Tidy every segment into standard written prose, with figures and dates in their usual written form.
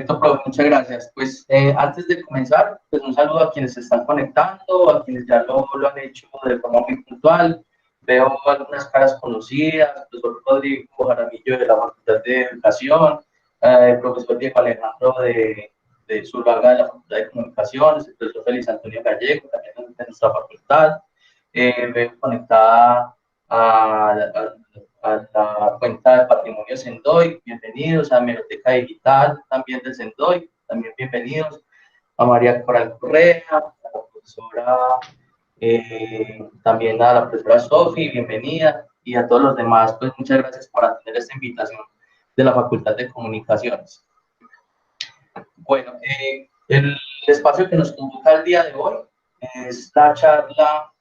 Profe, muchas gracias. Pues antes de comenzar, pues un saludo a quienes se están conectando, a quienes ya lo han hecho de forma muy puntual. Veo algunas caras conocidas, el profesor Rodrigo Jaramillo de la Facultad de Educación, el profesor Diego Alejandro de Zuluaga de la Facultad de Comunicaciones, el profesor Félix Antonio Gallego, también de nuestra facultad. Veo conectada a la cuenta de Patrimonio Sendoy, bienvenidos a la Biblioteca Digital también del Sendoy, también bienvenidos a María Coral Correa, a la profesora, también a la profesora Sofi, bienvenida, y a todos los demás, pues muchas gracias por atender esta invitación de la Facultad de Comunicaciones. Bueno, el espacio que nos convoca el día de hoy es la charla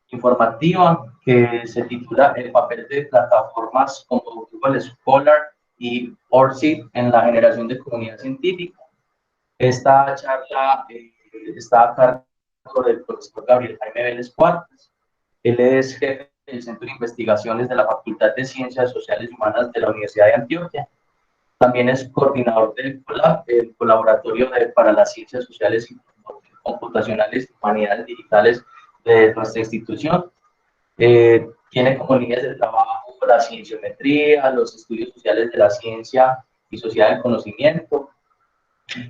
informativa que se titula El papel de plataformas como Google Scholar y ORCID en la generación de comunidad científica. Esta charla está a cargo del profesor Gabriel Jaime Vélez Cuartas. Él es jefe del Centro de Investigaciones de la Facultad de Ciencias Sociales y Humanas de la Universidad de Antioquia. También es coordinador del COLAB, el Colaboratorio para las Ciencias Sociales y Computacionales y Humanidades Digitales de nuestra institución. Tiene como líneas de trabajo la cienciometría, los estudios sociales de la ciencia y sociedad del conocimiento.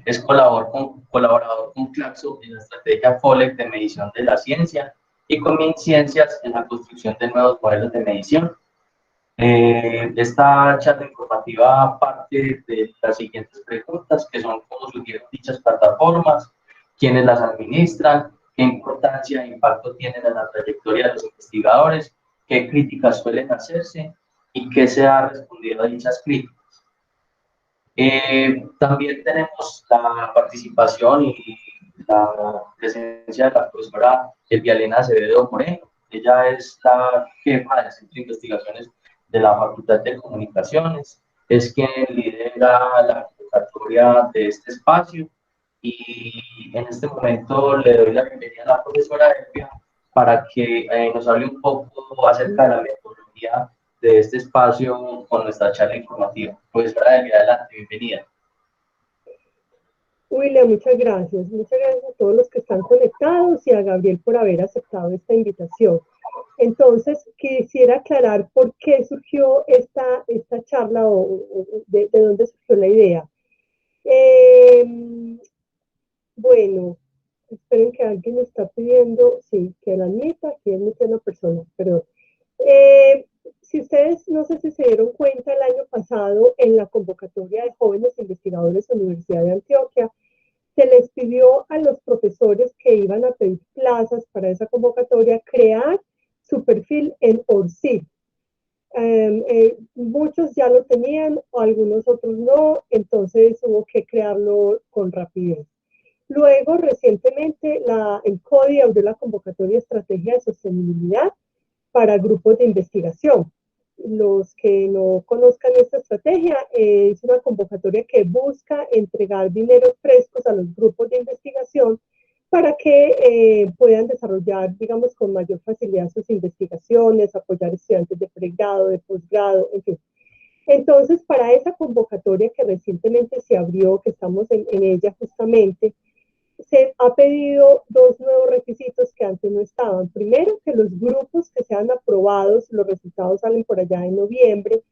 Es colaborador con Claxo en la estrategia FOLEC de medición de la ciencia y con MinCiencias en la construcción de nuevos modelos de medición. Esta charla informativa parte de las siguientes preguntas, que son cómo surgieron dichas plataformas, quiénes las administran, qué importancia e impacto tienen en la trayectoria de los investigadores, qué críticas suelen hacerse y qué se ha respondido a dichas críticas. También tenemos la participación y la presencia de la profesora Elvialena Acevedo Moreno. Ella es la jefa del Centro de Investigaciones de la Facultad de Comunicaciones, es quien lidera la convocatoria de este espacio y en este momento le doy la bienvenida a la profesora Elvia para que nos hable un poco acerca de la metodología de este espacio con nuestra charla informativa. Profesora Elvia, adelante, bienvenida. William, muchas gracias. Muchas gracias a todos los que están conectados y a Gabriel por haber aceptado esta invitación. Entonces, quisiera aclarar por qué surgió esta charla o de dónde surgió la idea. Bueno, esperen que alguien me está pidiendo, sí, que la admita, aquí es una persona, perdón. Si ustedes, no sé si se dieron cuenta el año pasado en la convocatoria de jóvenes investigadores de la Universidad de Antioquia, se les pidió a los profesores que iban a pedir plazas para esa convocatoria crear su perfil en ORCID. Muchos ya lo tenían, algunos otros no, entonces hubo que crearlo con rapidez. Luego, recientemente, el CODI abrió la convocatoria Estrategia de Sostenibilidad para grupos de investigación. Los que no conozcan esta estrategia, es una convocatoria que busca entregar dineros frescos a los grupos de investigación para que puedan desarrollar, digamos, con mayor facilidad sus investigaciones, apoyar estudiantes de pregrado, de posgrado, en fin. Entonces, para esa convocatoria que recientemente se abrió, que estamos en ella justamente, se ha pedido dos nuevos requisitos que antes no estaban. Primero, que los grupos que sean aprobados, los resultados salen por allá en noviembre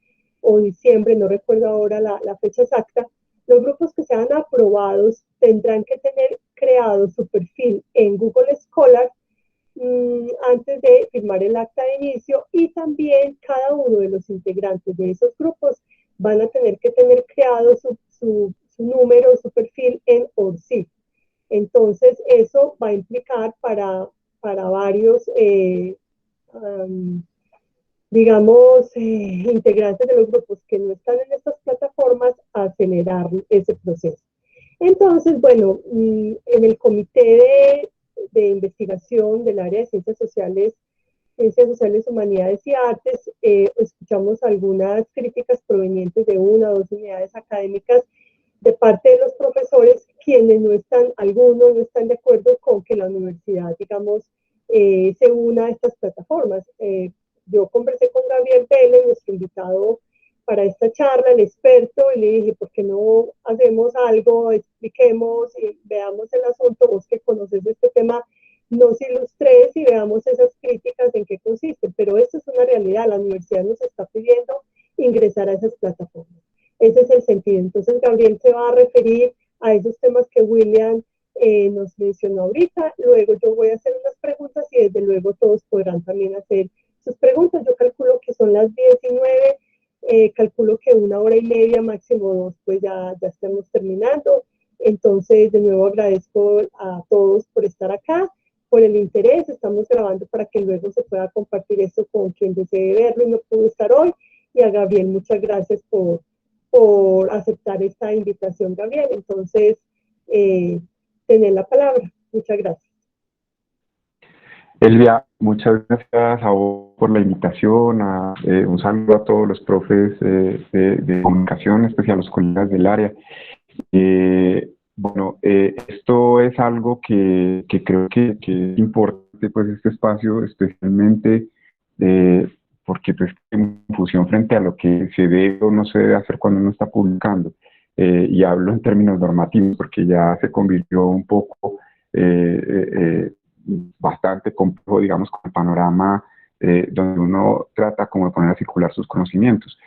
o diciembre, no recuerdo ahora la fecha exacta, los grupos que sean aprobados tendrán que tener creado su perfil en Google Scholar antes de firmar el acta de inicio, y también cada uno de los integrantes de esos grupos van a tener que tener creado su número, su perfil en ORCID. Entonces, eso va a implicar para varios, digamos, integrantes de los grupos que no están en estas plataformas, acelerar ese proceso. Entonces, bueno, en el comité de investigación del área de ciencias sociales, humanidades y artes, escuchamos algunas críticas provenientes de una o dos unidades académicas de parte de los profesores, quienes no están, algunos no están de acuerdo con que la universidad, digamos, se una a estas plataformas. Yo conversé con Gabriel Vélez, nuestro invitado para esta charla, el experto, y le dije, ¿por qué no hacemos algo, expliquemos y veamos el asunto, vos que conoces este tema, nos ilustres y veamos esas críticas en qué consisten? Pero esto es una realidad, la universidad nos está pidiendo ingresar a esas plataformas. Ese es el sentido. Entonces, Gabriel se va a referir a esos temas que William nos mencionó ahorita. Luego yo voy a hacer unas preguntas y desde luego todos podrán también hacer sus preguntas. Yo calculo que son las 19, calculo que 1 hora y media, máximo 2, pues ya estamos terminando. Entonces, de nuevo agradezco a todos por estar acá, por el interés. Estamos grabando para que luego se pueda compartir esto con quien desee verlo y no pudo estar hoy. Y a Gabriel, muchas gracias por aceptar esta invitación, Gabriel. Entonces, tener la palabra. Muchas gracias. Elvia, muchas gracias a vos por la invitación, un saludo a todos los profes de comunicación, especial a los colegas del área. Bueno, esto es algo que creo que es importante, pues este espacio, especialmente porque pues hay confusión frente a lo que se debe o no se debe hacer cuando uno está publicando. Y hablo en términos normativos, porque ya se convirtió un poco bastante complejo, digamos, con el panorama donde uno trata como de poner a circular sus conocimientos.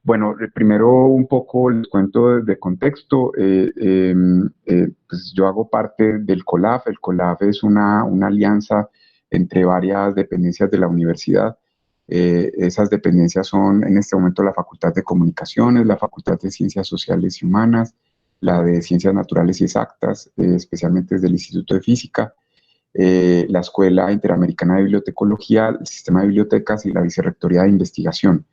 Bueno, primero un poco les cuento de contexto. Pues yo hago parte del COLAF. El COLAF es una alianza entre varias dependencias de la universidad. Esas dependencias son en este momento la Facultad de Comunicaciones, la Facultad de Ciencias Sociales y Humanas, la de Ciencias Naturales y Exactas, especialmente desde el Instituto de Física, la Escuela Interamericana de Bibliotecología, el Sistema de Bibliotecas y la Vicerrectoría de Investigación.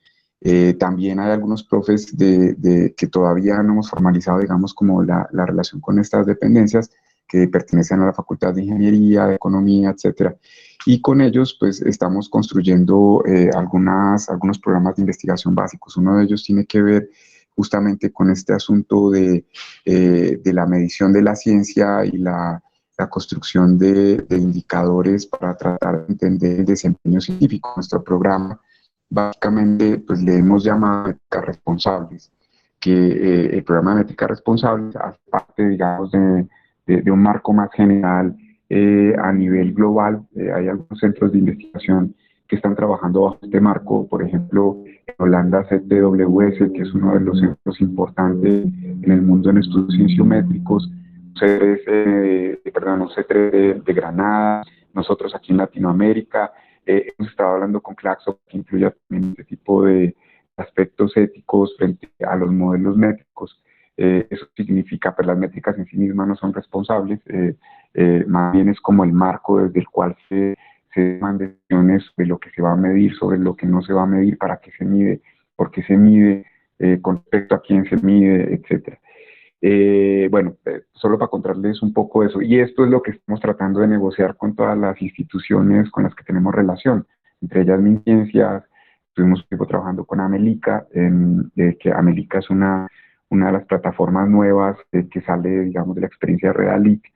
También hay algunos profes que todavía no hemos formalizado, digamos, como la relación con estas dependencias, que pertenecen a la Facultad de Ingeniería, de Economía, etcétera. Y con ellos, pues, estamos construyendo algunos programas de investigación básicos. Uno de ellos tiene que ver justamente con este asunto de la medición de la ciencia y la construcción de indicadores para tratar de entender el desempeño científico. Nuestro programa, básicamente, pues le hemos llamado métricas responsables, que el programa de métricas responsables hace parte, digamos, de un marco más general a nivel global. Hay algunos centros de investigación que están trabajando bajo este marco, por ejemplo, en Holanda ZWS, que es uno de los centros importantes en el mundo en estudios cienciométricos, C3 de Granada, nosotros aquí en Latinoamérica, hemos estado hablando con Claxo, que incluye también este tipo de aspectos éticos frente a los modelos métricos. Eso significa que las métricas en sí mismas no son responsables, más bien es como el marco desde el cual se toman decisiones de lo que se va a medir, sobre lo que no se va a medir, para qué se mide, por qué se mide, con respecto a quién se mide, etcétera. Bueno, solo para contarles un poco de eso. Y esto es lo que estamos tratando de negociar con todas las instituciones con las que tenemos relación, entre ellas MinCiencias. Estuvimos tiempo trabajando con Amelica, que Amelica es una de las plataformas nuevas que sale, digamos, de la experiencia de Realic.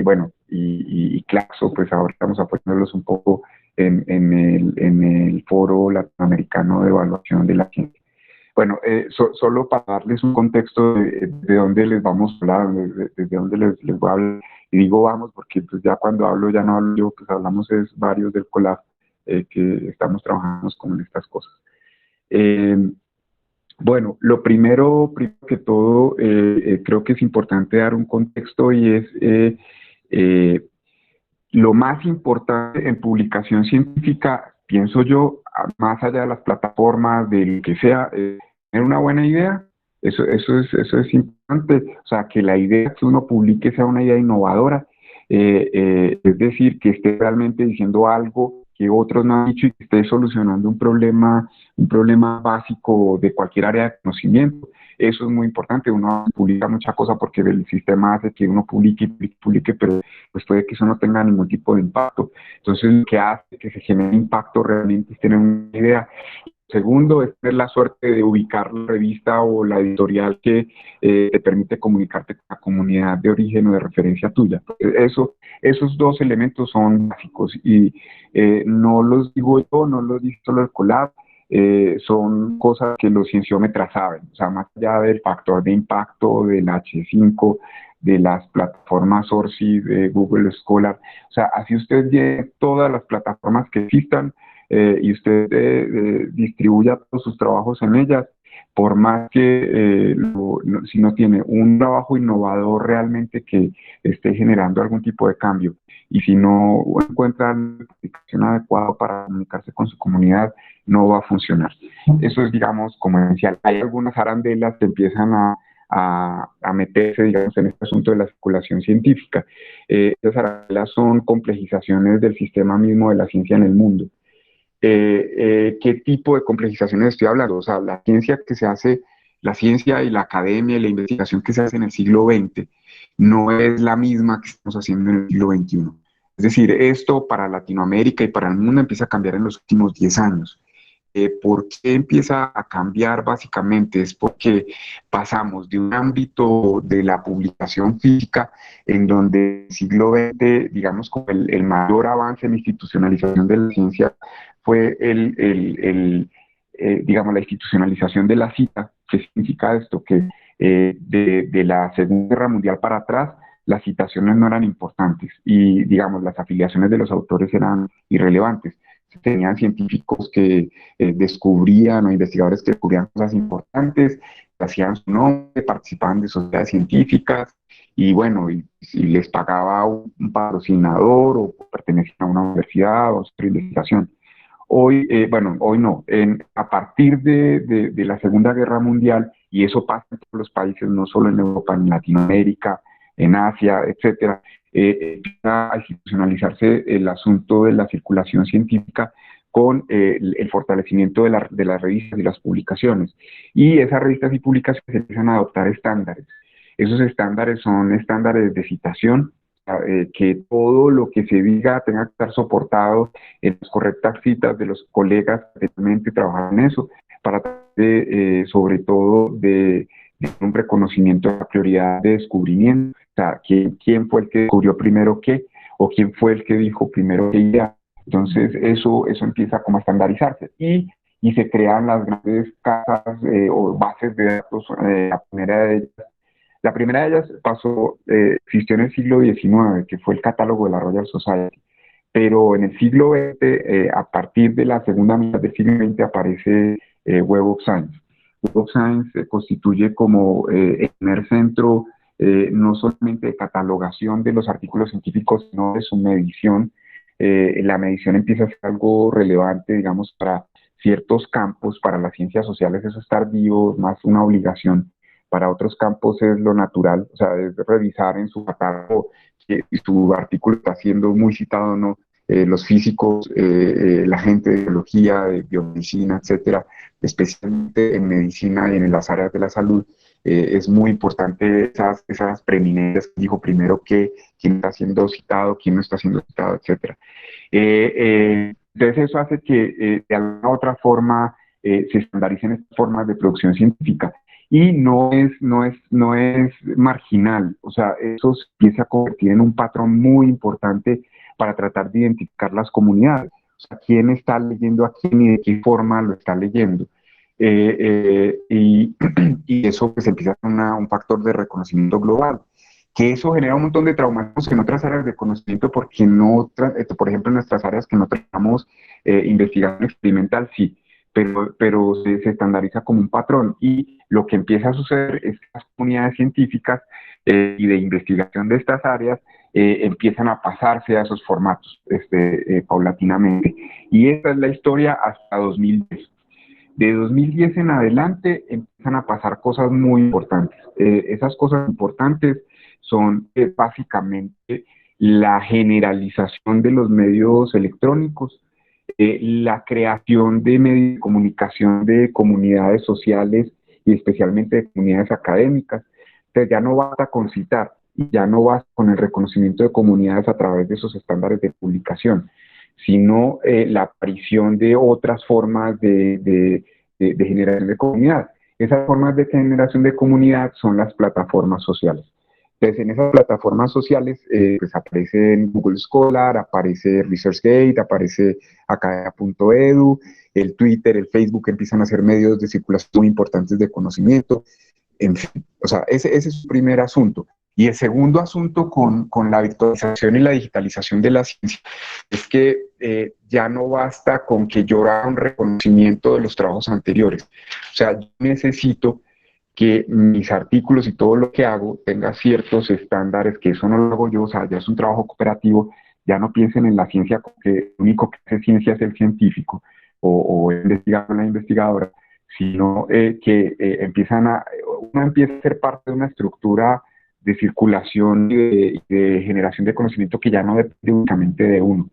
Bueno, y Claxo, pues ahora estamos apoyándolos un poco en el Foro Latinoamericano de Evaluación de la Ciencia. Bueno, solo para darles un contexto de dónde les vamos a hablar, desde dónde les voy a hablar. Y digo vamos porque pues ya cuando hablo ya no hablo yo, pues hablamos es varios del COLAF que estamos trabajando con estas cosas. Bueno, lo primero que todo, creo que es importante dar un contexto, y es lo más importante en publicación científica, pienso yo, más allá de las plataformas, de lo que sea, tener una buena idea. Eso es importante. O sea, que la idea que uno publique sea una idea innovadora, es decir, que esté realmente diciendo algo que otros no han dicho y que esté solucionando un problema básico de cualquier área de conocimiento. Eso es muy importante. Uno publica mucha cosa porque el sistema hace que uno publique, pero pues puede que eso no tenga ningún tipo de impacto. Entonces, lo que hace que se genere impacto realmente es tener una idea. Segundo, es tener la suerte de ubicar la revista o la editorial que te permite comunicarte con la comunidad de origen o de referencia tuya. Esos dos elementos son básicos, y no los digo yo, no los dice solo el COLAF. son cosas que los cienciómetras saben, o sea, más allá del factor de impacto del H5, de las plataformas Sourcy, de Google Scholar, o sea, así usted lleve todas las plataformas que existan y usted distribuya todos sus trabajos en ellas, por más que si no tiene un trabajo innovador realmente que esté generando algún tipo de cambio, y si no encuentra la aplicación adecuada para comunicarse con su comunidad, no va a funcionar. Eso es, digamos, como esencial. Hay algunas arandelas que empiezan a meterse, digamos, en este asunto de la circulación científica. Esas arandelas son complejizaciones del sistema mismo de la ciencia en el mundo. ¿Qué tipo de complejizaciones estoy hablando? O sea, la ciencia que se hace, la ciencia y la academia y la investigación que se hace en el siglo XX no es la misma que estamos haciendo en el siglo XXI. Es decir, esto para Latinoamérica y para el mundo empieza a cambiar en los últimos 10 años. ¿Por qué empieza a cambiar? Básicamente es porque pasamos de un ámbito de la publicación física en donde el siglo XX, digamos, con el mayor avance en institucionalización de la ciencia fue digamos, la institucionalización de la cita. ¿Qué significa esto? Que de la Segunda Guerra Mundial para atrás, las citaciones no eran importantes y, digamos, las afiliaciones de los autores eran irrelevantes. Tenían científicos que descubrían o investigadores que descubrían cosas importantes, hacían su nombre, participaban de sociedades científicas y bueno, y les pagaba un patrocinador o pertenecían a una universidad o a investigación. Hoy, bueno, hoy no, a partir de la Segunda Guerra Mundial, y eso pasa en todos los países, no solo en Europa, en Latinoamérica, en Asia, etcétera, empieza a institucionalizarse el asunto de la circulación científica con el fortalecimiento de las revistas y las publicaciones. Y esas revistas y publicaciones empiezan a adoptar estándares. Esos estándares son estándares de citación, que todo lo que se diga tenga que estar soportado en las correctas citas de los colegas que realmente trabajan en eso, para sobre todo de un reconocimiento de la prioridad de descubrimiento, o sea, quién fue el que descubrió primero qué, o quién fue el que dijo primero qué idea. Entonces eso empieza como a estandarizarse y se crean las grandes casas o bases de datos. La primera de ellas existió en el siglo XIX, que fue el catálogo de la Royal Society, pero en el siglo XX, a partir de la segunda mitad del siglo XX, aparece Web of Science. Web of Science se constituye como el primer centro no solamente de catalogación de los artículos científicos, sino de su medición. La medición empieza a ser algo relevante, digamos, para ciertos campos. Para las ciencias sociales eso es tardío, más una obligación. Para otros campos es lo natural, o sea, es revisar en su catálogo si su artículo está siendo muy citado o no. Los físicos, la gente de biología, de biomedicina, etcétera, especialmente en medicina y en las áreas de la salud, es muy importante esas preeminencias que dijo primero quién está siendo citado, quién no está siendo citado, etcétera. Entonces eso hace que de alguna u otra forma se estandaricen estas formas de producción científica. Y no es marginal, o sea, eso se empieza a convertir en un patrón muy importante para tratar de identificar las comunidades, o sea, quién está leyendo a quién y de qué forma lo está leyendo. Y eso pues empieza a ser un factor de reconocimiento global, que eso genera un montón de traumatismos en otras áreas de conocimiento, porque no, por ejemplo, en nuestras áreas que no tratamos investigación experimental, sí, pero se estandariza como un patrón, y lo que empieza a suceder es que las comunidades científicas y de investigación de estas áreas empiezan a pasarse a esos formatos paulatinamente, y esta es la historia hasta 2010. De 2010 en adelante empiezan a pasar cosas muy importantes. Esas cosas importantes son básicamente la generalización de los medios electrónicos, la creación de medios de comunicación de comunidades sociales y especialmente de comunidades académicas. Entonces ya no basta con citar, y ya no basta con el reconocimiento de comunidades a través de esos estándares de publicación, sino la aparición de otras formas de generación de comunidad. Esas formas de generación de comunidad son las plataformas sociales. Entonces, en esas plataformas sociales, pues aparece Google Scholar, aparece ResearchGate, aparece academia.edu, el Twitter, el Facebook empiezan a ser medios de circulación muy importantes de conocimiento. En fin, o sea, ese es su primer asunto. Y el segundo asunto con la virtualización y la digitalización de la ciencia es que ya no basta con que yo haga un reconocimiento de los trabajos anteriores. O sea, yo necesito que mis artículos y todo lo que hago tenga ciertos estándares, que eso no lo hago yo, o sea, ya es un trabajo cooperativo. Ya no piensen en la ciencia como que el único que hace ciencia es el científico o el investigador o la investigadora, sino uno empieza a ser parte de una estructura de circulación y de generación de conocimiento que ya no depende únicamente de uno.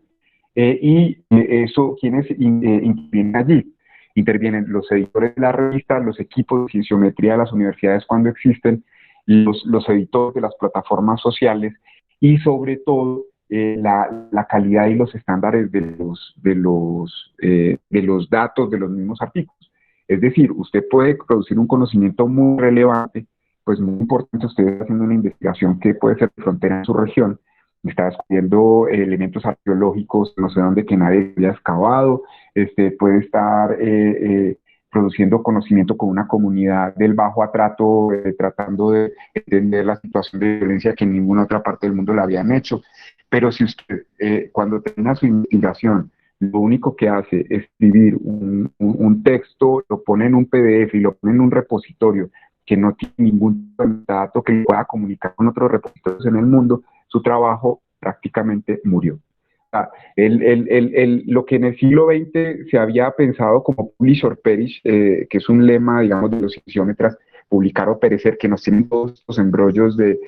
¿Quiénes intervienen allí? Intervienen los editores de las revistas, los equipos de cienciometría de las universidades cuando existen, los editores de las plataformas sociales y sobre todo la calidad y los estándares de los datos de los mismos artículos. Es decir, usted puede producir un conocimiento muy relevante, pues muy importante. Usted está haciendo una investigación que puede ser de frontera en su región, está descubriendo elementos arqueológicos, no sé dónde, que nadie haya excavado, puede estar produciendo conocimiento con una comunidad del bajo atrato, tratando de entender la situación de violencia que en ninguna otra parte del mundo la habían hecho. Pero si usted, cuando termina su investigación, lo único que hace es escribir un texto, lo pone en un PDF y lo pone en un repositorio que no tiene ningún dato que pueda comunicar con otros repositorios en el mundo, su trabajo prácticamente murió. Lo que en el siglo XX se había pensado como publish or perish, que es un lema, digamos, de los cienciómetras, publicar o perecer, que nos tienen todos estos embrollos de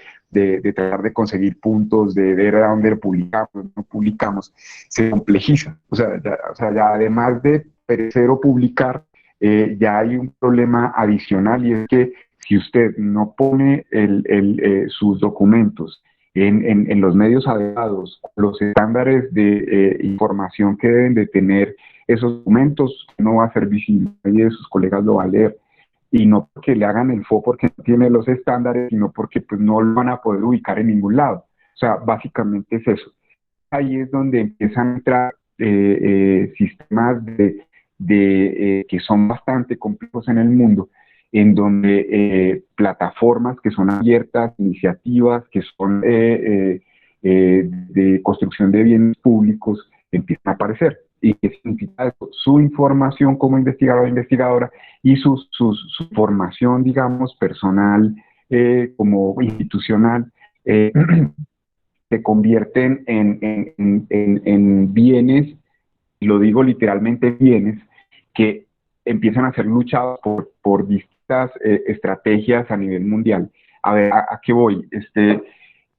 tratar de conseguir puntos, de ver a dónde lo publicamos, no publicamos, se complejiza. O sea, ya además de perecer o publicar, ya hay un problema adicional, y es que si usted no pone sus documentos en los medios adecuados, los estándares de información que deben de tener esos documentos, no va a ser visible, nadie de sus colegas lo va a leer, y no porque le hagan el FO porque no tiene los estándares, sino porque pues, no lo van a poder ubicar en ningún lado. O sea, básicamente es eso. Ahí es donde empiezan a entrar sistemas que son bastante complejos en el mundo, en donde plataformas que son abiertas, iniciativas que son de construcción de bienes públicos empiezan a aparecer. ¿Y qué significa eso? Su información como investigador o investigadora y su formación, digamos, personal, como institucional, se convierten en bienes, y lo digo literalmente bienes, que empiezan a ser luchados por distintas estrategias a nivel mundial. A ver, ¿a qué voy?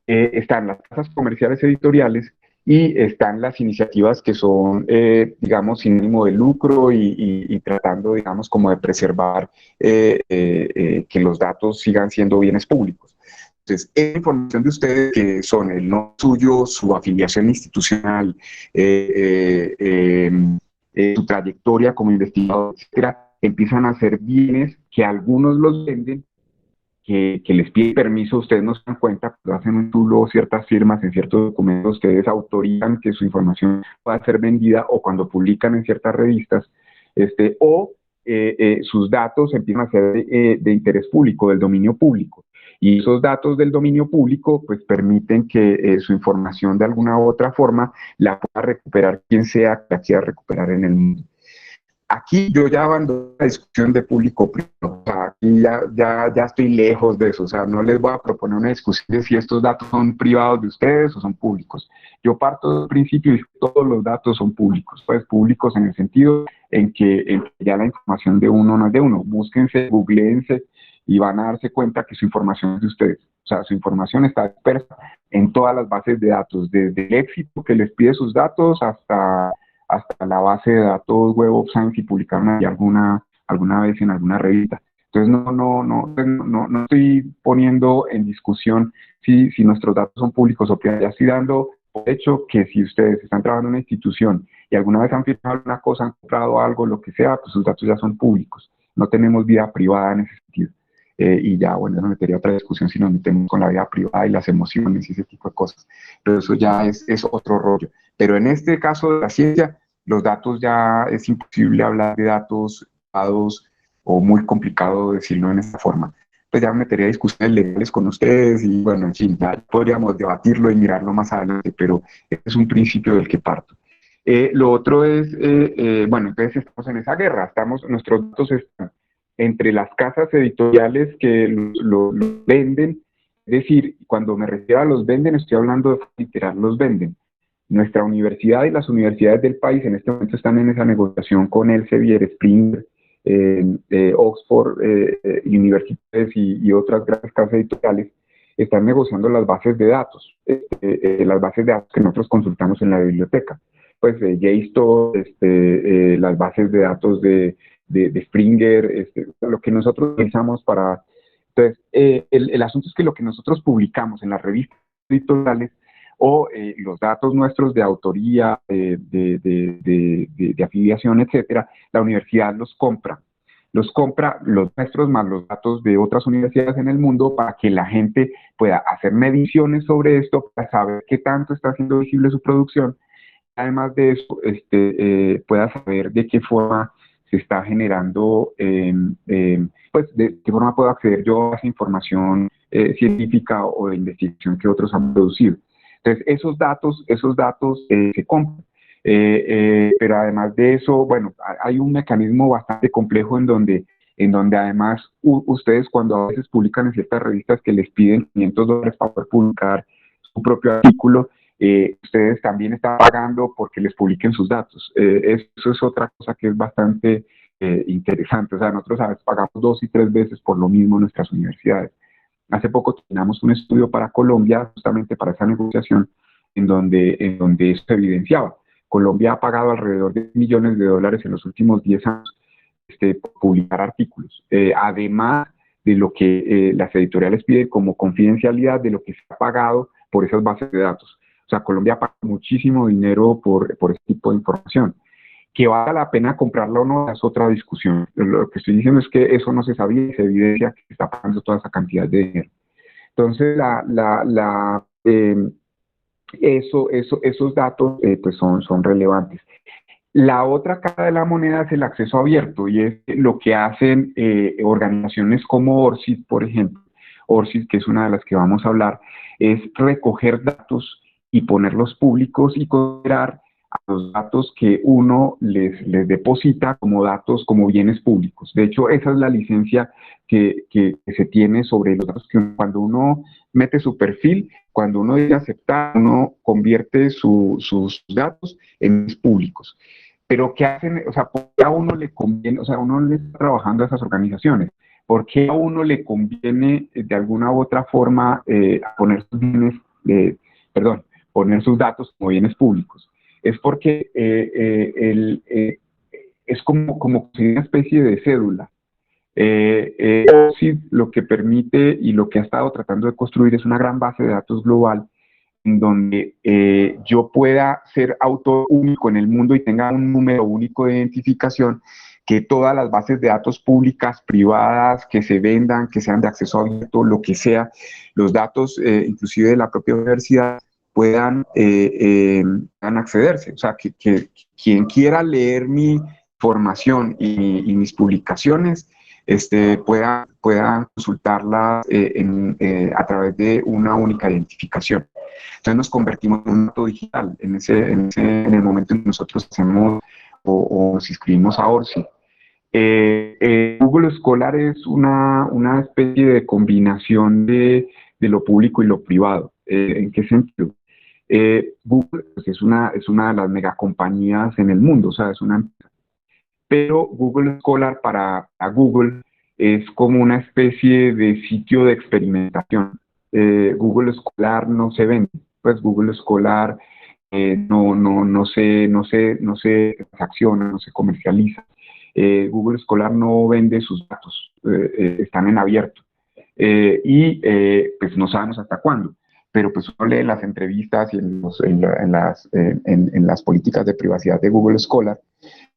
Están las casas comerciales editoriales y están las iniciativas que son, digamos, sin ánimo de lucro y tratando, digamos, como de preservar que los datos sigan siendo bienes públicos. Entonces, esa información de ustedes, que son el nombre suyo, su afiliación institucional, su trayectoria como investigador, etcétera, empiezan a ser bienes que algunos los venden, que les piden permiso, ustedes no se dan cuenta, pero hacen un tulo, ciertas firmas en ciertos documentos, ustedes autorizan que su información pueda ser vendida, o cuando publican en ciertas revistas, sus datos empiezan a ser de interés público, del dominio público. Y esos datos del dominio público pues permiten que su información de alguna u otra forma la pueda recuperar quien sea que la quiera recuperar en el mundo. Aquí yo ya abandono la discusión de público-privado, o sea, aquí ya estoy lejos de eso, o sea, no les voy a proponer una discusión de si estos datos son privados de ustedes o son públicos. Yo parto del principio y todos los datos son públicos, pues públicos en el sentido en que ya la información de uno no es de uno. Búsquense, googleense y van a darse cuenta que su información es de ustedes. O sea, su información está dispersa en todas las bases de datos, desde el éxito que les pide sus datos hasta la base de datos Web of Science, y publicaron ahí alguna vez en alguna revista. Entonces no estoy poniendo en discusión si nuestros datos son públicos o privados. Ya estoy dando por hecho que si ustedes están trabajando en una institución y alguna vez han firmado alguna cosa, han comprado algo, lo que sea, pues sus datos ya son públicos. No tenemos vida privada en ese sentido. y ya, bueno, no metería otra discusión si nos metemos con la vida privada y las emociones y ese tipo de cosas, pero eso ya es otro rollo. Pero en este caso de la ciencia, los datos ya es imposible hablar de datos dados o muy complicado decirlo en esta forma. Pues ya me metería a discusiones legales con ustedes y bueno, en fin, ya podríamos debatirlo y mirarlo más adelante, pero es un principio del que parto. Lo otro es, bueno, entonces estamos en esa guerra, nuestros datos están entre las casas editoriales que lo venden, es decir, cuando me refiero a los venden, estoy hablando de literal, los venden. Nuestra universidad y las universidades del país en este momento están en esa negociación con Elsevier, Springer, Oxford, universidades y otras grandes casas editoriales, están negociando las bases de datos, las bases de datos que nosotros consultamos en la biblioteca. Pues JSTOR, las bases de datos de Springer, lo que nosotros utilizamos para... Entonces, el asunto es que lo que nosotros publicamos en las revistas editoriales o los datos nuestros de autoría, de afiliación, etcétera, la universidad los compra los nuestros más los datos de otras universidades en el mundo para que la gente pueda hacer mediciones sobre esto, para saber qué tanto está haciendo visible su producción. Además de eso, pueda saber de qué forma se está generando, pues de qué forma puedo acceder yo a esa información científica o de investigación que otros han producido. Entonces, esos datos se compran. Pero además de eso, bueno, hay un mecanismo bastante complejo en donde además ustedes cuando a veces publican en ciertas revistas que les piden $500 para poder publicar su propio artículo, ustedes también están pagando porque les publiquen sus datos. Eso es otra cosa que es bastante interesante. O sea, nosotros a veces pagamos 2 y 3 veces por lo mismo en nuestras universidades. Hace poco terminamos un estudio para Colombia, justamente para esa negociación, en donde eso se evidenciaba. Colombia ha pagado alrededor de $millones en los últimos 10 años por publicar artículos. Además de lo que las editoriales piden como confidencialidad de lo que se ha pagado por esas bases de datos. O sea, Colombia paga muchísimo dinero por ese tipo de información. Que valga la pena comprarla o no es otra discusión. Lo que estoy diciendo es que eso no se sabía y se evidencia que se está pagando toda esa cantidad de dinero. Entonces, esos datos pues son relevantes. La otra cara de la moneda es el acceso abierto y es lo que hacen organizaciones como ORCID, por ejemplo. ORCID, que es una de las que vamos a hablar, es recoger datos y ponerlos públicos y considerar a los datos que uno les deposita como datos, como bienes públicos. De hecho, esa es la licencia que se tiene sobre los datos que cuando uno mete su perfil, cuando uno dice aceptar, uno convierte sus datos en bienes públicos. Pero ¿qué hacen? O sea, ¿por qué a uno le conviene? O sea, uno le está trabajando a esas organizaciones. ¿Por qué a uno le conviene de alguna u otra forma poner sus bienes, poner sus datos como bienes públicos? Es porque es como una especie de cédula. OSID lo que permite y lo que ha estado tratando de construir es una gran base de datos global en donde yo pueda ser autor único en el mundo y tenga un número único de identificación, que todas las bases de datos públicas, privadas, que se vendan, que sean de acceso abierto, lo que sea, los datos inclusive de la propia universidad, puedan accederse. O sea, que quien quiera leer mi formación y mis publicaciones pueda consultarlas a través de una única identificación. Entonces nos convertimos en un dato digital en el momento en que nosotros hacemos o nos inscribimos a ORCID. Google Scholar es una especie de combinación de lo público y lo privado. ¿En qué sentido? Google pues, es una de las megacompañías en el mundo, o sea, es una empresa. Pero Google Scholar para Google es como una especie de sitio de experimentación. Google Scholar no se vende, pues Google Scholar no se transacciona, no se comercializa. Google Scholar no vende sus datos, están en abierto. Pues no sabemos hasta cuándo. Pero pues uno lee las entrevistas y en las políticas de privacidad de Google Scholar,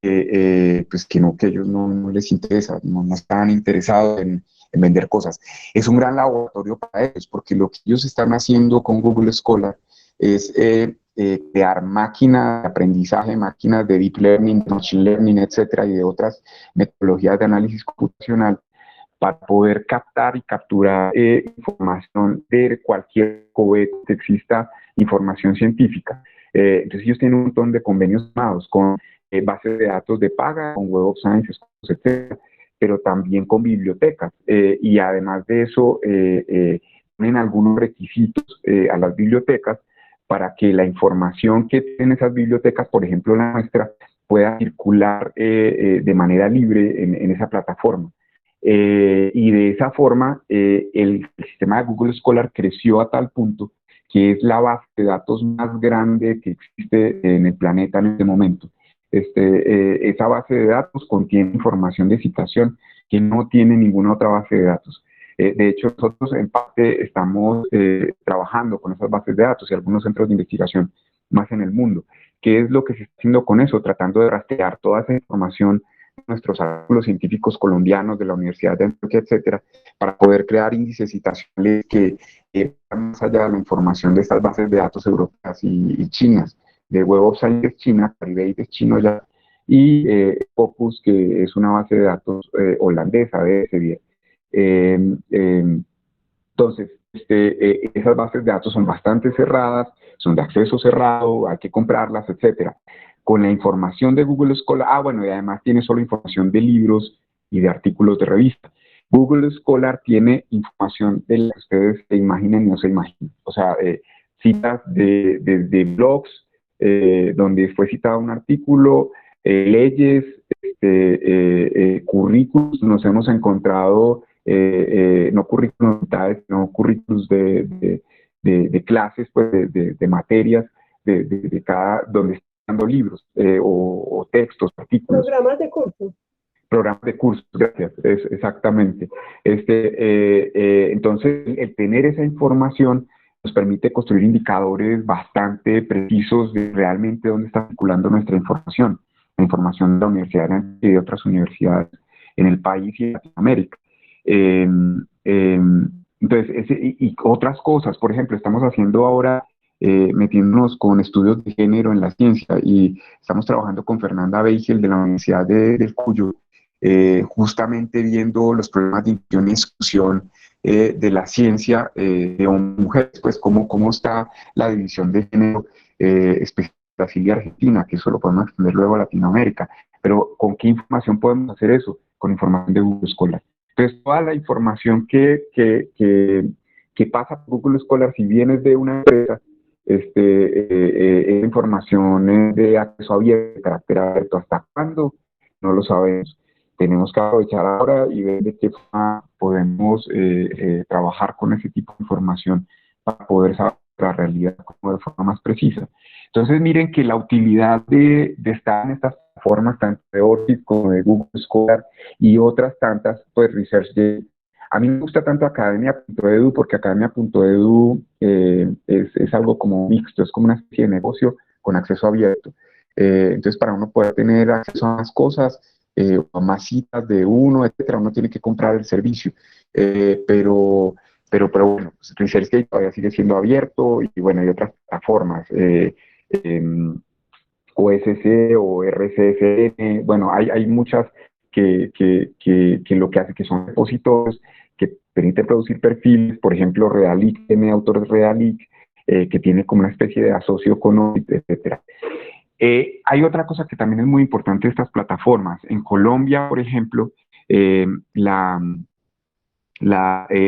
pues que ellos no les interesa, no están interesados en vender cosas. Es un gran laboratorio para ellos, porque lo que ellos están haciendo con Google Scholar es crear máquinas de aprendizaje, máquinas de deep learning, de machine learning, etcétera, y de otras metodologías de análisis computacional para poder captar y capturar información de cualquier cohete que exista, información científica. Entonces ellos tienen un montón de convenios firmados con bases de datos de paga, con Web of Science, etcétera, pero también con bibliotecas. Y además de eso, ponen algunos requisitos a las bibliotecas para que la información que tienen esas bibliotecas, por ejemplo la nuestra, pueda circular de manera libre en esa plataforma. Y de esa forma, el sistema de Google Scholar creció a tal punto que es la base de datos más grande que existe en el planeta en este momento. Esa base de datos contiene información de citación que no tiene ninguna otra base de datos. De hecho, nosotros en parte estamos trabajando con esas bases de datos y algunos centros de investigación más en el mundo. ¿Qué es lo que se está haciendo con eso? Tratando de rastrear toda esa información de nuestros artículos científicos colombianos de la Universidad de Antioquia, etcétera, para poder crear índices citacionales que van más allá de la información de estas bases de datos europeas y chinas. De Web of Science es China, Clarivate es chino ya, y Scopus, que es una base de datos holandesa de Elsevier. Entonces, esas bases de datos son bastante cerradas, son de acceso cerrado, hay que comprarlas, etcétera. Con la información de Google Scholar, bueno, y además tiene solo información de libros y de artículos de revista. Google Scholar tiene información de la que ustedes se imaginen y no se imaginen. O sea, citas de blogs, donde fue citado un artículo, leyes, currículos, nos hemos encontrado no currículos vitales, sino currículos de clases, pues, de materias, de cada, donde están dando libros o textos, artículos. Programas de cursos. Programas de cursos, gracias, exactamente. Entonces, el tener esa información nos permite construir indicadores bastante precisos de realmente dónde está circulando nuestra información, la información de la universidad y de otras universidades en el país y en Latinoamérica. Entonces, y otras cosas, por ejemplo, estamos haciendo ahora, metiéndonos con estudios de género en la ciencia y estamos trabajando con Fernanda Beigel de la Universidad del Cuyo, justamente viendo los problemas de inclusión y exclusión de la ciencia de hombres y mujeres, pues cómo está la división de género, especialmente Brasil y Argentina, que eso lo podemos extender luego a Latinoamérica, pero ¿con qué información podemos hacer eso? Con información de Google Scholar. Entonces, toda la información que pasa por Google Scholar, si bien es de una empresa, es información de acceso abierto, de carácter abierto. ¿Hasta cuándo? No lo sabemos. Tenemos que aprovechar ahora y ver de qué forma podemos trabajar con ese tipo de información para poder saber la realidad como de forma más precisa. Entonces, miren que la utilidad de estar en estas plataformas, tanto de ORCID como de Google Scholar y otras tantas, pues ResearchGate. A mí me gusta tanto academia.edu porque academia.edu es algo como mixto, es como una especie de negocio con acceso abierto. Entonces, para uno poder tener acceso a más cosas, a más citas de uno, etcétera, uno tiene que comprar el servicio. Pero bueno, pues ResearchGate todavía sigue siendo abierto y bueno, hay otras plataformas. OSC o RCSN, bueno, hay muchas que lo que hace que son repositorios que permiten producir perfiles, por ejemplo, Realic, tiene autores Realic, que tiene como una especie de asocio con OIT, etcétera. Hay otra cosa que también es muy importante de estas plataformas. En Colombia, por ejemplo,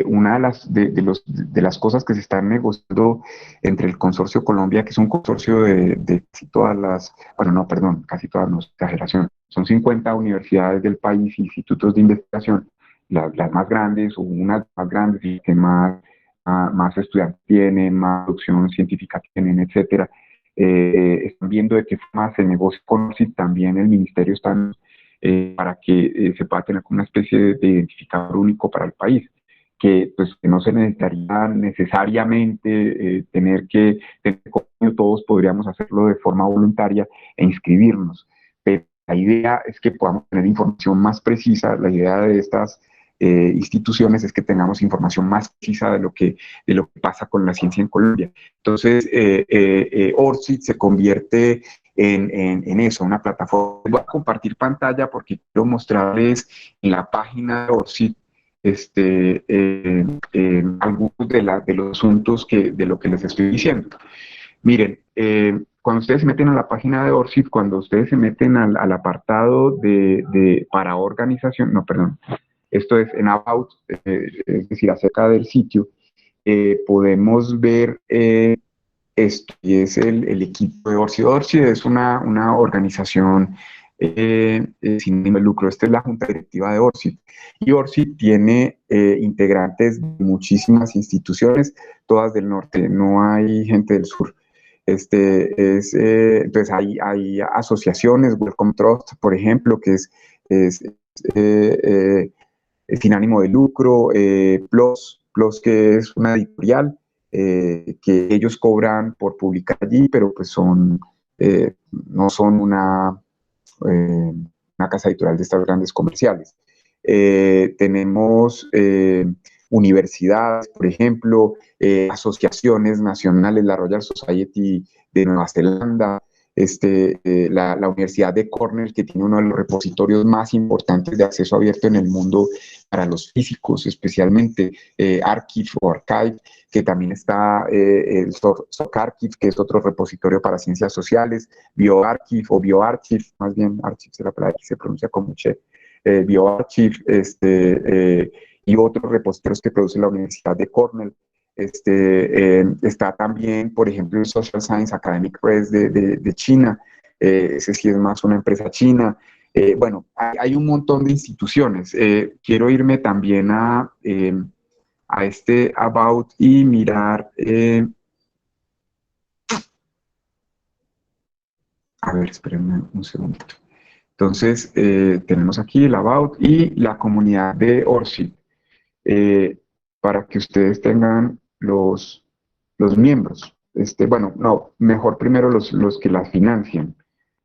una de las cosas que se están negociando entre el Consorcio Colombia, que es un consorcio de casi todas las, bueno, no, perdón, casi todas, no, exageración, son 50 universidades del país, institutos de investigación, las más grandes o unas más grandes y que más estudiantes tienen, más producción científica tienen, etcétera. Están viendo de qué forma se negocia con ORCID, también el ministerio está para que se pueda tener una especie de identificador único para el país, que pues que no se necesitaría necesariamente tener convenio, todos podríamos hacerlo de forma voluntaria e inscribirnos, pero la idea es que podamos tener información más precisa. La idea de estas instituciones es que tengamos información más precisa de lo que pasa con la ciencia en Colombia. Entonces, ORCID se convierte en eso, una plataforma. Voy a compartir pantalla porque quiero mostrarles en la página de ORCID algunos de los asuntos de lo que les estoy diciendo. Miren, cuando ustedes se meten a la página de ORCID, cuando ustedes se meten al apartado para organización, no, perdón, esto es en About, es decir, acerca del sitio, podemos ver esto, y es el equipo de ORCID. ORCID es una organización sin ánimo de lucro. Esta es la junta directiva de ORCID. Y ORCID tiene integrantes de muchísimas instituciones, todas del norte, no hay gente del sur. Entonces hay asociaciones, Wellcome Trust, por ejemplo, que es sin ánimo de lucro, PLOS, que es una editorial, que ellos cobran por publicar allí, pero pues no son una casa editorial de estas grandes comerciales. Tenemos universidades, por ejemplo, asociaciones nacionales, la Royal Society de Nueva Zelanda, la Universidad de Cornell, que tiene uno de los repositorios más importantes de acceso abierto en el mundo para los físicos, especialmente Archive o Archive, que también está el SOCARchive, que es otro repositorio para ciencias sociales, BioArchive o BioArchive, más bien Archive se pronuncia como che, BioArchive, y otros repositorios que produce la Universidad de Cornell. Está también, por ejemplo, el Social Science Academic Press de China, ese sí es más una empresa china. Bueno, hay un montón de instituciones. Quiero irme también a este About y mirar, a ver, espérenme un segundito. Entonces, tenemos aquí el About y la comunidad de ORCID, para que ustedes tengan los miembros. Bueno, no, mejor primero los que las financian.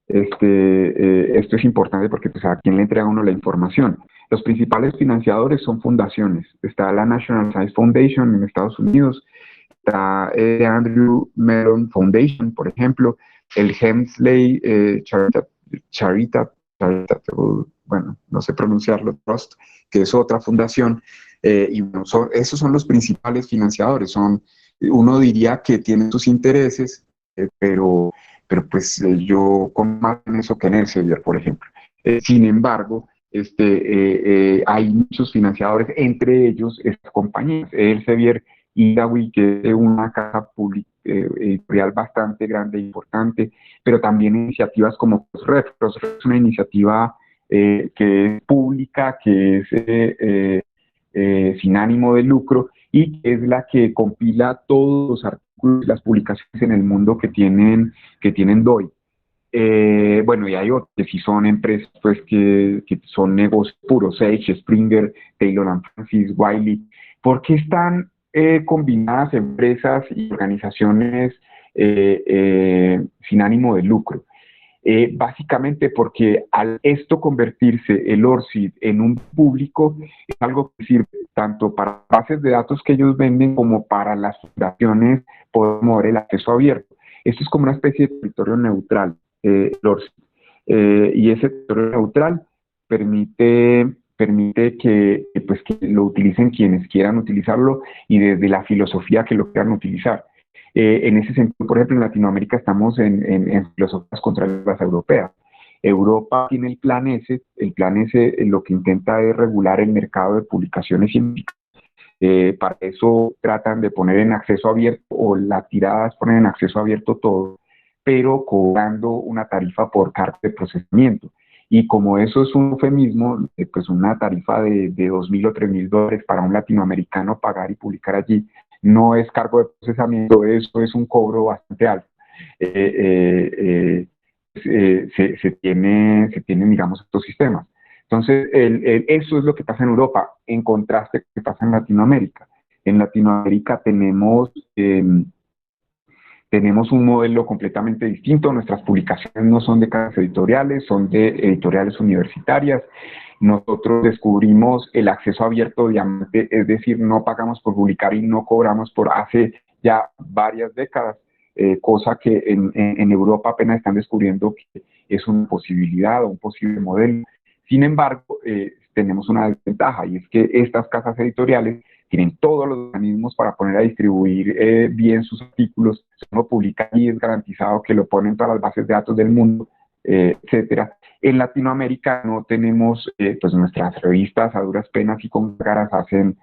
Esto es importante porque pues, a quién le entrega uno la información. Los principales financiadores son fundaciones. Está la National Science Foundation en Estados Unidos, está Andrew Mellon Foundation, por ejemplo, el Hemsley Charitable, bueno, no sé pronunciarlo, Trust, que es otra fundación, y bueno, esos son los principales financiadores. Uno diría que tienen sus intereses, pero pues yo con más en eso que en Elsevier, por ejemplo. Sin embargo, hay muchos financiadores, entre ellos estas compañías, Elsevier y Dawi, que es una casa pública editorial bastante grande e importante, pero también iniciativas como PROSREF. PROSREF es una iniciativa que es pública, que es sin ánimo de lucro y que es la que compila todos los artículos y las publicaciones en el mundo que tienen DOI. Bueno, y hay otros que sí son empresas pues, que son negocios puros, Sage, Springer, Taylor & Francis, Wiley. ¿Por qué están combinadas empresas y organizaciones sin ánimo de lucro? Básicamente porque al esto convertirse el ORCID en un público, es algo que sirve tanto para bases de datos que ellos venden como para las fundaciones poder mover el acceso abierto. Esto es como una especie de territorio neutral, el ORCID. Y ese territorio neutral permite que lo utilicen quienes quieran utilizarlo y desde la filosofía que lo quieran utilizar. En ese sentido, por ejemplo, en Latinoamérica estamos en filosofías contrarias europeas. Europa tiene el Plan S lo que intenta es regular el mercado de publicaciones científicas. Para eso tratan de poner en acceso abierto, o las tiradas ponen en acceso abierto todo, pero cobrando una tarifa por carga de procesamiento. Y como eso es un eufemismo, pues una tarifa de $2,000 o $3,000 para un latinoamericano pagar y publicar allí, no es cargo de procesamiento, eso es un cobro bastante alto. Se tienen, digamos, estos sistemas. Entonces, eso es lo que pasa en Europa, en contraste con lo que pasa en Latinoamérica. En Latinoamérica tenemos un modelo completamente distinto. Nuestras publicaciones no son de casas editoriales, son de editoriales universitarias, nosotros descubrimos el acceso abierto diamante, es decir, no pagamos por publicar y no cobramos por hace ya varias décadas, cosa que en Europa apenas están descubriendo que es una posibilidad o un posible modelo. Sin embargo, tenemos una desventaja, y es que estas casas editoriales tienen todos los mecanismos para poner a distribuir bien sus artículos. Si uno publica y es garantizado que lo ponen en todas las bases de datos del mundo, etcétera. En Latinoamérica no tenemos, pues nuestras revistas a duras penas y con caras hacen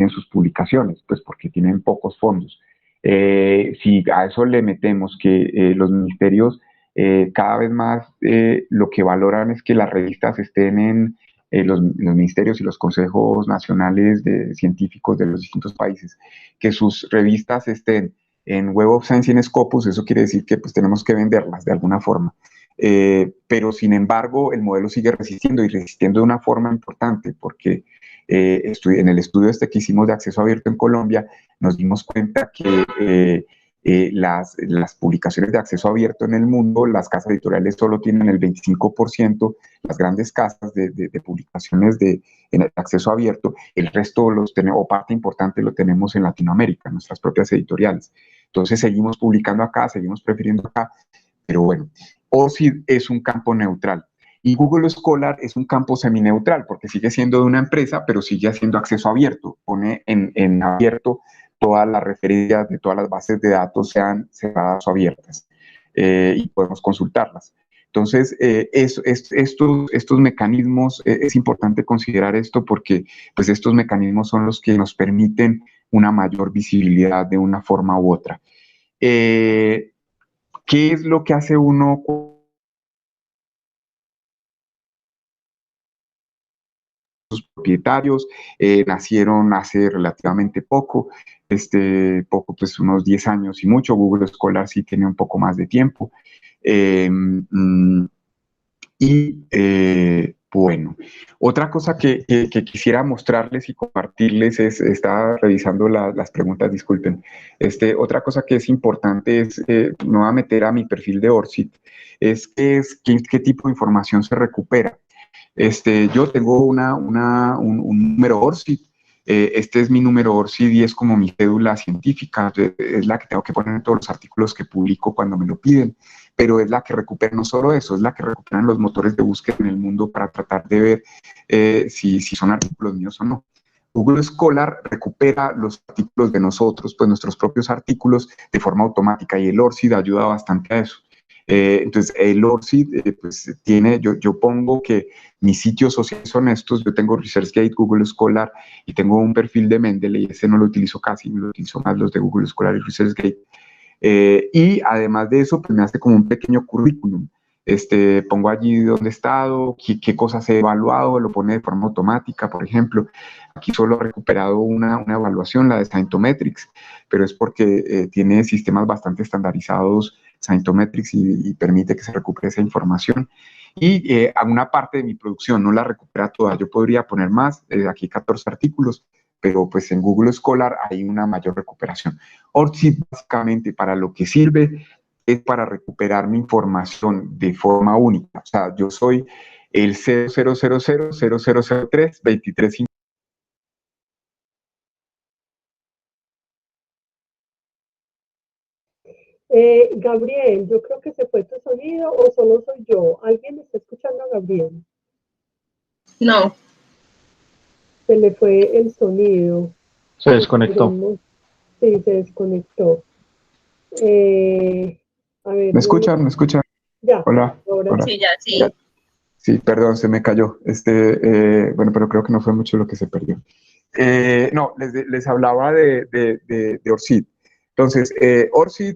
sus publicaciones, pues porque tienen pocos fondos. Si a eso le metemos que los ministerios cada vez más lo que valoran es que las revistas estén en los ministerios y los consejos nacionales de científicos de los distintos países, que sus revistas estén en Web of Science y en Scopus, eso quiere decir que pues tenemos que venderlas de alguna forma. Pero sin embargo el modelo sigue resistiendo y resistiendo de una forma importante, porque en el estudio este que hicimos de acceso abierto en Colombia nos dimos cuenta que las publicaciones de acceso abierto en el mundo, las casas editoriales solo tienen el 25%, las grandes casas de publicaciones en el acceso abierto, el resto o parte importante lo tenemos en Latinoamérica, nuestras propias editoriales. Entonces seguimos publicando acá, seguimos prefiriendo acá, pero bueno, ORCID es un campo neutral. Y Google Scholar es un campo semineutral, porque sigue siendo de una empresa, pero sigue haciendo acceso abierto. Pone en abierto todas las referencias de todas las bases de datos, sean cerradas o abiertas, y podemos consultarlas. Entonces, estos mecanismos, es importante considerar esto porque pues, estos mecanismos son los que nos permiten una mayor visibilidad de una forma u otra. ¿Qué es lo que hace uno sus propietarios? Nacieron hace relativamente poco, pues unos 10 años y mucho. Google Scholar sí tiene un poco más de tiempo. Bueno, otra cosa que quisiera mostrarles y compartirles estaba revisando las preguntas, disculpen. Otra cosa que es importante es, no voy a meter a mi perfil de ORCID, qué tipo de información se recupera. Yo tengo un número ORCID. Este es mi número ORCID y es como mi cédula científica, es la que tengo que poner en todos los artículos que publico cuando me lo piden, pero es la que recupera no solo eso, es la que recuperan los motores de búsqueda en el mundo para tratar de ver si son artículos míos o no. Google Scholar recupera los artículos de nosotros, pues nuestros propios artículos, de forma automática, y el ORCID ayuda bastante a eso. Entonces, el ORCID pues tiene, yo pongo que mis sitios sociales son estos. Yo tengo ResearchGate, Google Scholar, y tengo un perfil de Mendeley, y ese no lo utilizo casi, lo utilizo más los de Google Scholar y ResearchGate. Y además de eso, pues me hace como un pequeño currículum. Pongo allí dónde he estado, qué cosas he evaluado, lo pone de forma automática, por ejemplo. Aquí solo he recuperado una evaluación, la de Scientometrics, pero es porque tiene sistemas bastante estandarizados Scientometrics y permite que se recupere esa información. Y a una parte de mi producción no la recupera toda. Yo podría poner más, aquí 14 artículos, pero pues en Google Scholar hay una mayor recuperación. ORCID básicamente para lo que sirve es para recuperar mi información de forma única. O sea, yo soy el 0000000323. Gabriel, yo creo que se fue tu sonido o solo soy yo. ¿Alguien está escuchando a Gabriel? No. Se le fue el sonido. Se desconectó. Sí, se desconectó. A ver, ¿Me escuchan? ¿Me escuchan? Ya. Hola. Ahora Hola. Sí, ya, sí. Ya. Sí, perdón, se me cayó. Bueno, pero creo que no fue mucho lo que se perdió. No, les hablaba de ORCID. Entonces, ORCID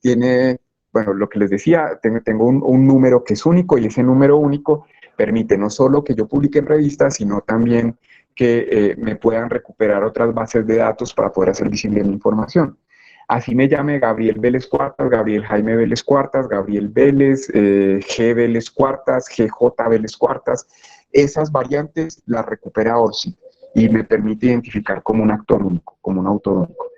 tiene, bueno, lo que les decía, tengo un número que es único, y ese número único permite no solo que yo publique en revistas, sino también que me puedan recuperar otras bases de datos para poder hacer visible mi información. Así me llame Gabriel Vélez Cuartas, Gabriel Jaime Vélez Cuartas, Gabriel Vélez, G Vélez Cuartas, GJ Vélez Cuartas, esas variantes las recupera ORCID y me permite identificar como un actor único, como un autor único.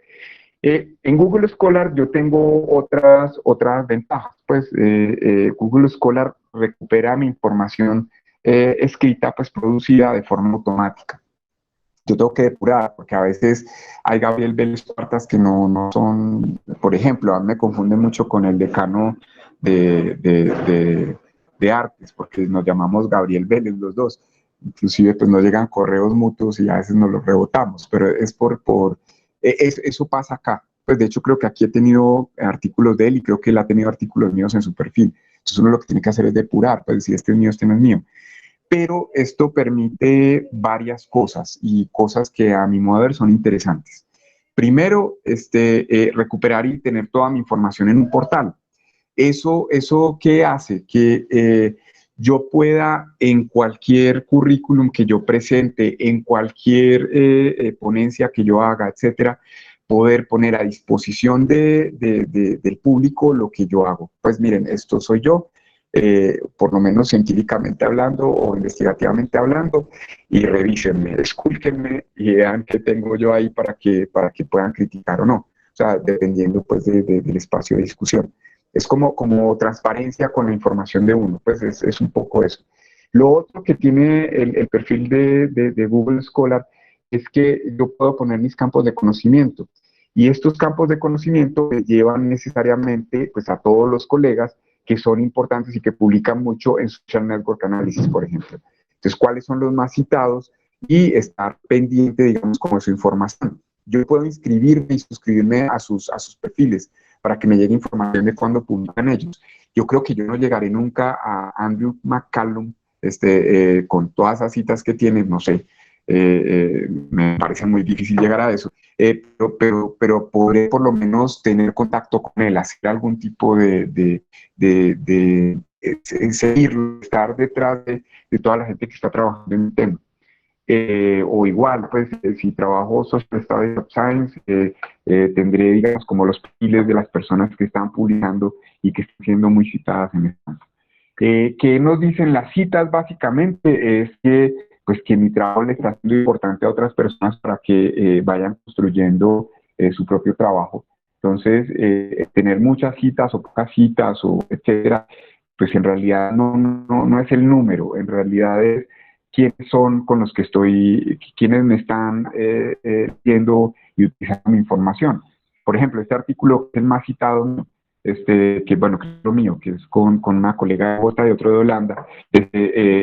En Google Scholar yo tengo otras ventajas. Pues Google Scholar recupera mi información escrita, pues producida de forma automática. Yo tengo que depurar, porque a veces hay Gabriel Vélez Cuartas que no son, por ejemplo, a mí me confunden mucho con el decano de artes, porque nos llamamos Gabriel Vélez los dos. Inclusive pues nos llegan correos mutuos y a veces nos los rebotamos, pero es eso pasa acá. Pues de hecho creo que aquí he tenido artículos de él y creo que él ha tenido artículos míos en su perfil. Entonces uno lo que tiene que hacer es depurar, pues si este es mío, este no es mío. Pero esto permite varias cosas y cosas que a mi modo de ver son interesantes. Primero, recuperar y tener toda mi información en un portal. ¿Eso qué hace? Que yo pueda en cualquier currículum que yo presente, en cualquier ponencia que yo haga, etcétera, poder poner a disposición del público lo que yo hago. Pues miren, esto soy yo, por lo menos científicamente hablando o investigativamente hablando, y revísenme, escúlquenme y vean qué tengo yo ahí para que puedan criticar o no. O sea, dependiendo pues del espacio de discusión. Es como transparencia con la información de uno, pues es un poco eso. Lo otro que tiene el perfil de Google Scholar es que yo puedo poner mis campos de conocimiento y estos campos de conocimiento me llevan necesariamente pues, a todos los colegas que son importantes y que publican mucho en Social Network Analysis, por ejemplo. Entonces, ¿cuáles son los más citados? Y estar pendiente, digamos, como de su información. Yo puedo inscribirme y suscribirme a sus perfiles para que me llegue información de cuándo publican ellos. Yo creo que yo no llegaré nunca a Andrew McCallum con todas esas citas que tiene, no sé, me parece muy difícil llegar a eso, pero podré por lo menos tener contacto con él, hacer algún tipo de seguirlo, estar detrás de toda la gente que está trabajando en el tema. O igual, pues, si trabajo Social Studies of Science, tendré, digamos, como los perfiles de las personas que están publicando y que están siendo muy citadas en esto. ¿Qué nos dicen las citas? Básicamente es que, pues, que mi trabajo le está siendo importante a otras personas para que vayan construyendo su propio trabajo. Entonces, tener muchas citas o pocas citas o etcétera, pues en realidad no es el número, en realidad es quiénes son con los que estoy, quiénes me están viendo y utilizando mi información. Por ejemplo, este artículo que es el más citado, que bueno, que es lo mío, que es con una colega de Bogotá y otro de Holanda,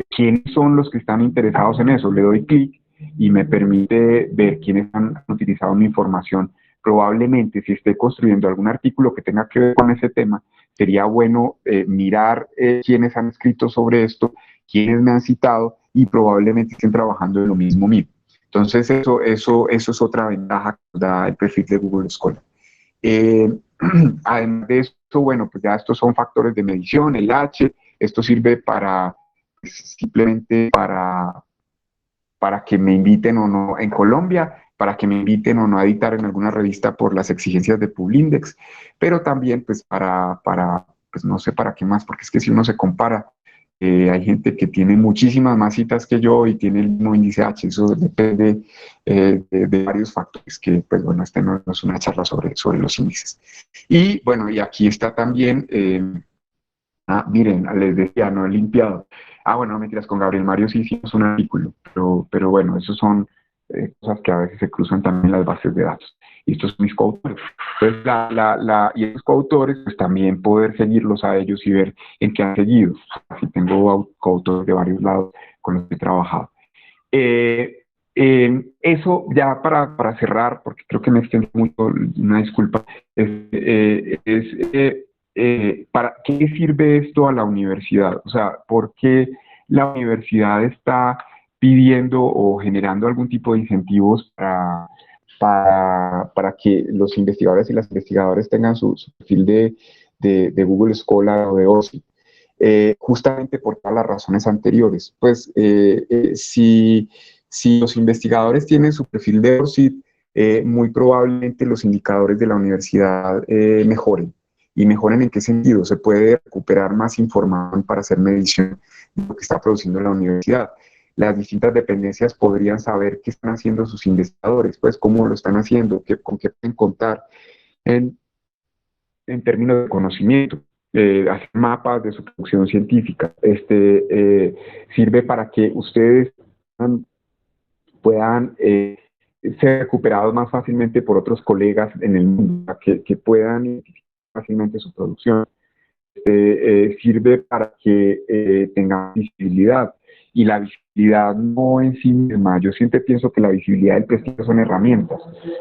quiénes son los que están interesados en eso. Le doy clic y me permite ver quiénes han utilizado mi información. Probablemente, si esté construyendo algún artículo que tenga que ver con ese tema, sería bueno mirar quiénes han escrito sobre esto, quiénes me han citado y probablemente estén trabajando en lo mismo mío. Entonces, eso es otra ventaja que da el perfil de Google Scholar. Además de esto, bueno, pues ya estos son factores de medición, el H, esto sirve para simplemente para que me inviten o no en Colombia, para que me inviten o no a editar en alguna revista por las exigencias de Publindex, pero también pues pues no sé para qué más, porque es que si uno se compara, hay gente que tiene muchísimas más citas que yo y tiene el mismo índice H, eso depende de varios factores que, pues bueno, no es una charla sobre los índices. Y bueno, y aquí está también, miren, les decía, no he limpiado. Bueno, no mentiras, con Gabriel Mario sí hicimos un artículo, pero bueno, esos son cosas que a veces se cruzan también en las bases de datos. Y estos son mis coautores. Entonces, y esos coautores, pues también poder seguirlos a ellos y ver en qué han seguido. Así tengo coautores de varios lados con los que he trabajado. Eso ya para cerrar, porque creo que me extendí mucho, una disculpa, ¿para qué sirve esto a la universidad? O sea, ¿por qué la universidad está pidiendo o generando algún tipo de incentivos para que los investigadores y las investigadoras tengan su perfil de Google Scholar o de OSCE? Justamente por todas las razones anteriores. Pues si los investigadores tienen su perfil de OSCE, muy probablemente los indicadores de la universidad mejoren. ¿Y mejoren en qué sentido? Se puede recuperar más información para hacer medición de lo que está produciendo la universidad. Las distintas dependencias podrían saber qué están haciendo sus investigadores, pues cómo lo están haciendo, con qué pueden contar en términos de conocimiento. hacer mapas de su producción científica. Sirve para que ustedes puedan ser recuperados más fácilmente por otros colegas en el mundo, que puedan identificar fácilmente su producción. Sirve para que tengan visibilidad, y la visibilidad no en sí misma, yo siempre pienso que la visibilidad y el prestigio son herramientas,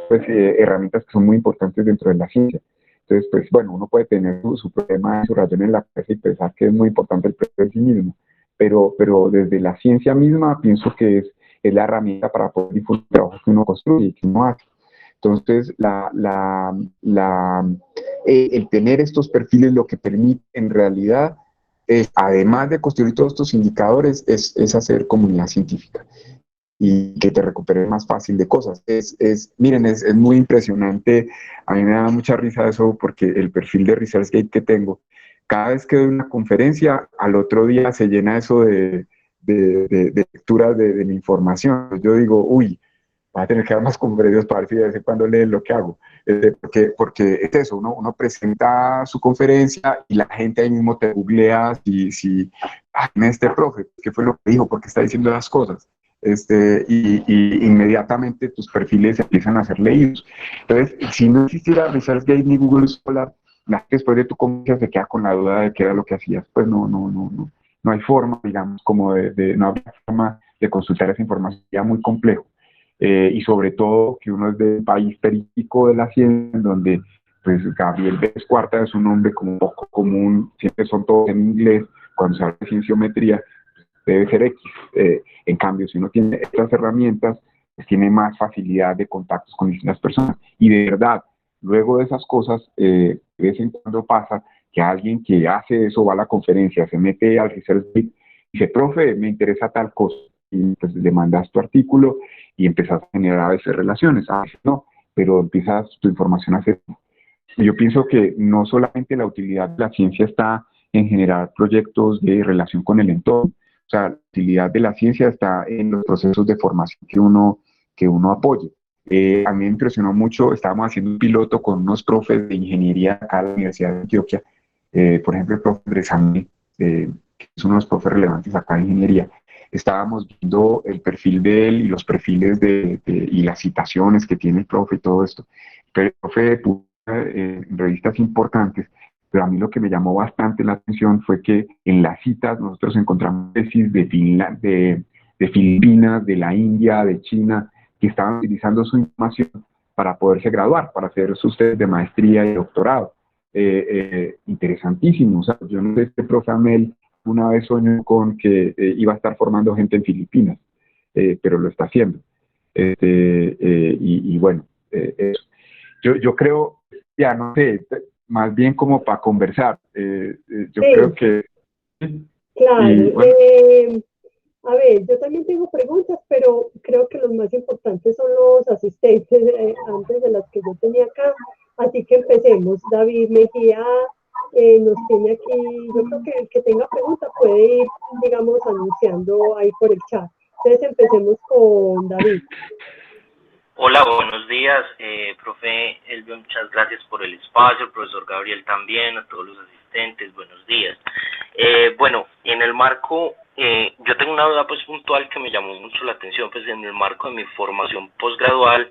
pues herramientas que son muy importantes dentro de la ciencia. Entonces, pues bueno, uno puede tener su problema, su rayón en la cabeza y pensar que es muy importante el prestigio en sí mismo, pero desde la ciencia misma pienso que es la herramienta para poder difundir el trabajo que uno construye y que uno hace. Entonces, el tener estos perfiles lo que permite en realidad, además de construir todos estos indicadores, es hacer comunidad científica y que te recuperes más fácil de cosas. Miren, es muy impresionante. A mí me da mucha risa eso porque el perfil de ResearchGate que tengo, cada vez que doy una conferencia, al otro día se llena eso de lecturas de mi información. Yo digo, uy, va a tener que dar más conferencias para ver si de vez en cuando leen lo que hago. Porque es eso, uno presenta su conferencia y la gente ahí mismo te googlea este profe, ¿qué fue lo que dijo? ¿Por qué está diciendo las cosas? Y inmediatamente tus perfiles empiezan a ser leídos. Entonces, si no existiera ResearchGate ni Google Scholar, la gente después de tu conferencia se queda con la duda de qué era lo que hacías. Pues no hay forma, digamos, no habría forma de consultar esa información, ya muy complejo. Y sobre todo que uno es del país periférico de la ciencia, en donde pues Gabriel Vélez Cuarta es un nombre como poco común, siempre son todos en inglés, cuando se habla de cienciometría debe ser X. En cambio, si uno tiene estas herramientas, pues tiene más facilidad de contactos con distintas personas. Y de verdad, luego de esas cosas, de vez en cuando pasa que alguien que hace eso va a la conferencia, se mete al ResearchGate y dice, profe, me interesa tal cosa, y pues le mandas tu artículo y empiezas a generar a veces relaciones, a veces no, pero empiezas tu información a hacer. Yo pienso que no solamente la utilidad de la ciencia está en generar proyectos de relación con el entorno, o sea, la utilidad de la ciencia está en los procesos de formación que uno apoye. A mí me impresionó mucho, estábamos haciendo un piloto con unos profes de ingeniería acá en la Universidad de Antioquia, por ejemplo, el profe Dresame, que es uno de los profes relevantes acá en ingeniería. Estábamos viendo el perfil de él y los perfiles y las citaciones que tiene el profe y todo esto. Pero el profe puso en revistas importantes, pero a mí lo que me llamó bastante la atención fue que en las citas nosotros encontramos tesis de Filipinas, de la India, de China, que estaban utilizando su información para poderse graduar, para hacer sus tesis de maestría y doctorado. Interesantísimo. O sea, yo no sé, este profe Amel una vez soñó con que iba a estar formando gente en Filipinas, pero lo está haciendo. Y bueno, eso. Yo creo, ya no sé, más bien como para conversar. Yo Sí, creo que... claro. Y bueno, A ver, yo también tengo preguntas, pero creo que los más importantes son los asistentes antes de las que yo tenía acá. Así que empecemos. David Mejía nos tiene aquí. Yo creo que el que tenga preguntas puede ir, digamos, anunciando ahí por el chat. Entonces empecemos con David. Hola, buenos días, profe Elvio, muchas gracias por el espacio, el profesor Gabriel también, a todos los asistentes, buenos días. Bueno, en el marco, yo tengo una duda pues puntual que me llamó mucho la atención, pues en el marco de mi formación posgradual,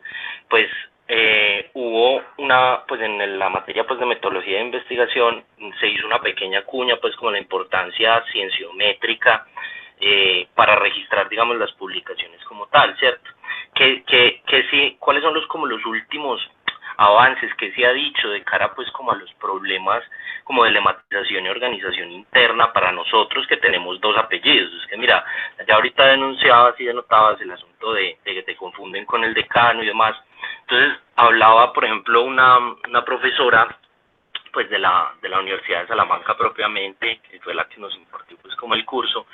pues hubo pues en la materia pues de metodología de investigación, se hizo una pequeña cuña pues como la importancia cienciométrica para registrar, digamos, las publicaciones como tal, ¿cierto? Que sí, ¿cuáles son como los últimos avances que se ha dicho de cara pues como a los problemas como de lematización y organización interna para nosotros que tenemos dos apellidos? Es que mira, ya ahorita denunciabas y denotabas el asunto de que te confunden con el decano y demás. Entonces hablaba, por ejemplo, una profesora pues de la Universidad de Salamanca propiamente, que fue la que nos impartió pues como el curso,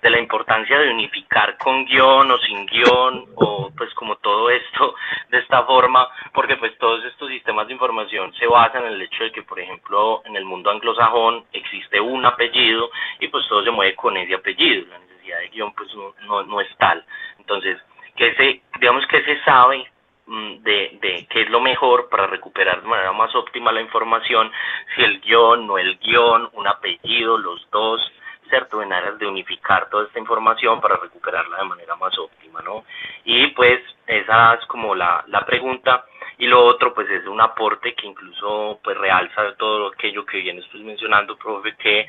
de la importancia de unificar con guión o sin guión, o pues como todo esto de esta forma, porque pues todos estos sistemas de información se basan en el hecho de que, por ejemplo, en el mundo anglosajón existe un apellido y pues todo se mueve con ese apellido, la necesidad de guión pues no es tal. Entonces, digamos que se sabe de qué es lo mejor para recuperar de manera más óptima la información, si el guión, no el guión, un apellido, los dos, ¿cierto? En aras de unificar toda esta información para recuperarla de manera más óptima, ¿no? Y pues esa es como la pregunta. Y lo otro pues es un aporte que incluso pues realza todo aquello que vienes pues mencionando, profe, que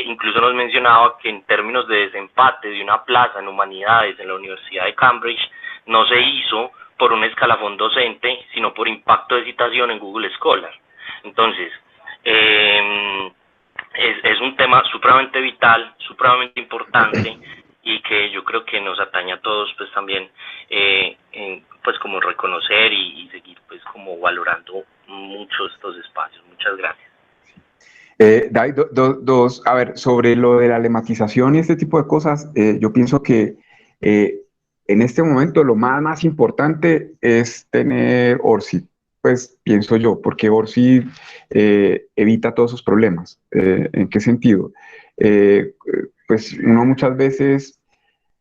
incluso nos mencionaba que en términos de desempate de una plaza en humanidades en la Universidad de Cambridge no se hizo por un escalafón docente, sino por impacto de citación en Google Scholar. Entonces, es un tema supremamente vital, supremamente importante, y que yo creo que nos atañe a todos pues también pues como reconocer y seguir pues como valorando mucho estos espacios. Muchas gracias. David, a ver, sobre lo de la lematización y este tipo de cosas, yo pienso que en este momento lo más importante es tener ORCID, pues pienso yo, porque ORCID evita todos esos problemas. ¿En qué sentido? Pues uno muchas veces,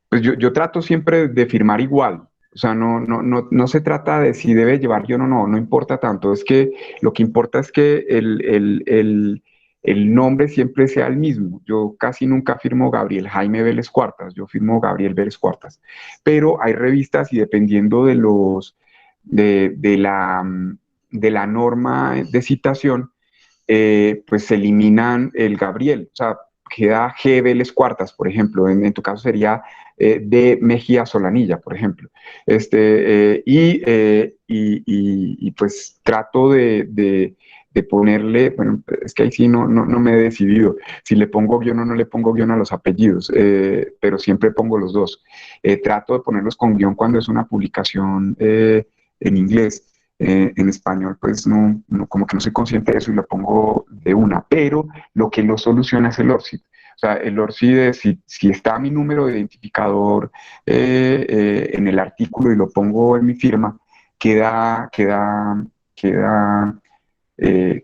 pues yo trato siempre de firmar igual. O sea, no se trata de si debe llevar guión o no importa tanto. Es que lo que importa es que el nombre siempre sea el mismo. Yo casi nunca firmo Gabriel Jaime Vélez Cuartas, yo firmo Gabriel Vélez Cuartas. Pero hay revistas y dependiendo de la norma de citación, pues se eliminan el Gabriel. O sea, queda G. Vélez Cuartas, por ejemplo. En tu caso sería D. Mejía Solanilla, por ejemplo. Y pues trato de ponerle, bueno, es que ahí sí no me he decidido si le pongo guión o no le pongo guión a los apellidos, pero siempre pongo los dos. Trato de ponerlos con guión cuando es una publicación en inglés. En español, pues como que no soy consciente de eso y lo pongo de una, pero lo que lo soluciona es el ORCID. O sea, el ORCID es si está mi número de identificador en el artículo y lo pongo en mi firma, queda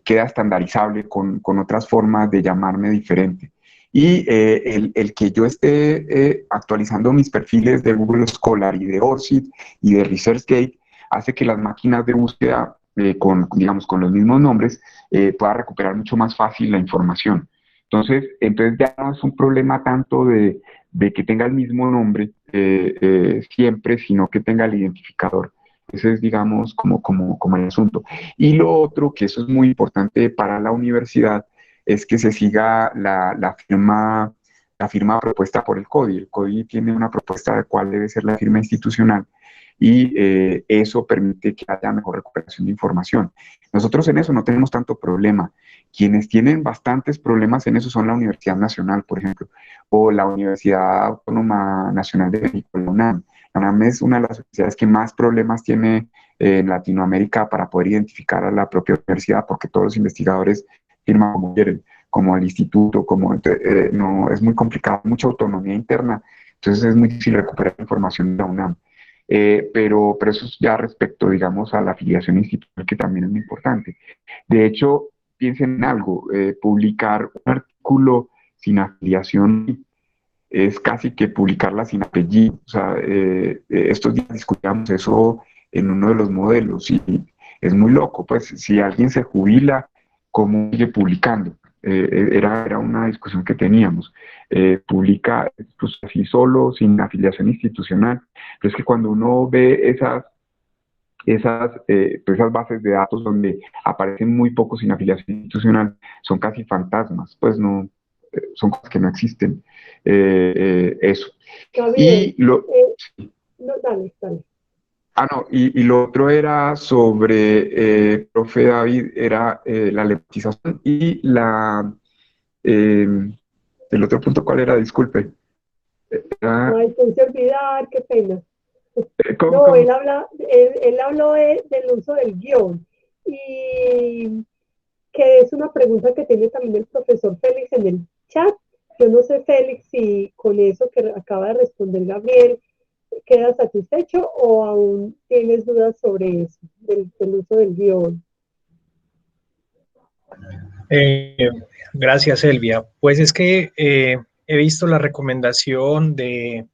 estandarizable con otras formas de llamarme diferente. Y el que yo esté actualizando mis perfiles de Google Scholar y de ORCID y de ResearchGate hace que las máquinas de búsqueda digamos, con los mismos nombres pueda recuperar mucho más fácil la información. Entonces ya no es un problema tanto de que tenga el mismo nombre siempre, sino que tenga el identificador. Ese es, digamos, como el asunto. Y lo otro, que eso es muy importante para la universidad, es que se siga la firma propuesta por el CODI. El CODI tiene una propuesta de cuál debe ser la firma institucional y eso permite que haya mejor recuperación de información. Nosotros en eso no tenemos tanto problema. Quienes tienen bastantes problemas en eso son la Universidad Nacional, por ejemplo, o la Universidad Autónoma Nacional de México, la UNAM. La UNAM es una de las universidades que más problemas tiene en Latinoamérica para poder identificar a la propia universidad, porque todos los investigadores firman como quieren, como el instituto, no, es muy complicado, mucha autonomía interna, entonces es muy difícil recuperar información de la UNAM. Pero eso es ya respecto, digamos, a la afiliación institucional, que también es muy importante. De hecho, piensen en algo, publicar un artículo sin afiliación es casi que publicarla sin apellido. O sea, estos días discutíamos eso en uno de los modelos y es muy loco, pues si alguien se jubila, ¿cómo sigue publicando? Era una discusión que teníamos. Publica pues, así solo, sin afiliación institucional. Pero es que cuando uno ve esas bases de datos donde aparecen muy pocos sin afiliación institucional, son casi fantasmas, pues no, son cosas que no existen. Eso. Gabriel, Y lo, no, dale. no, y lo otro era sobre, profe David, era la lematización y el otro punto, ¿cuál era? Disculpe. Ay, te hice olvidar, qué pena. ¿Cómo, No, cómo? él habló del uso del guión y que es una pregunta que tiene también el profesor Félix en el chat. Yo no sé, Félix, si con eso que acaba de responder Gabriel quedas satisfecho o aún tienes dudas sobre eso, del uso del guión. Gracias, Elvia. Pues es que he visto la recomendación de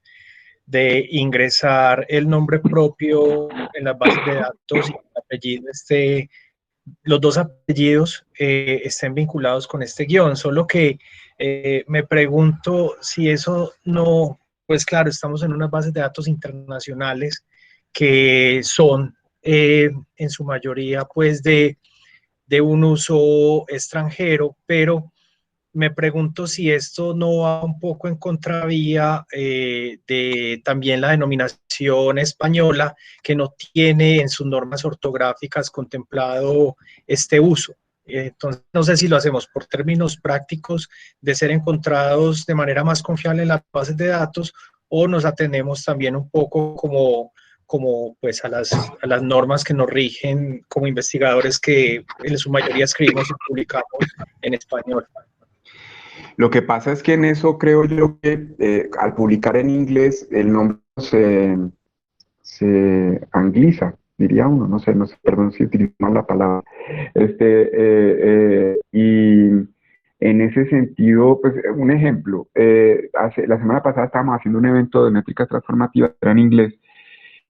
de ingresar el nombre propio en las bases de datos y el apellido los dos apellidos estén vinculados con este guión, solo que me pregunto si eso no, pues claro, estamos en unas bases de datos internacionales que son en su mayoría pues de un uso extranjero, pero me pregunto si esto no va un poco en contravía de también la denominación española, que no tiene en sus normas ortográficas contemplado este uso. Entonces, no sé si lo hacemos por términos prácticos de ser encontrados de manera más confiable en las bases de datos, o nos atenemos también un poco como pues a las normas que nos rigen como investigadores que en su mayoría escribimos y publicamos en español. Lo que pasa es que en eso creo yo que al publicar en inglés el nombre se angliza, diría uno, no sé, perdón si utilizo mal la palabra. Y en ese sentido, pues un ejemplo, la semana pasada estábamos haciendo un evento de métricas transformativas, era en inglés,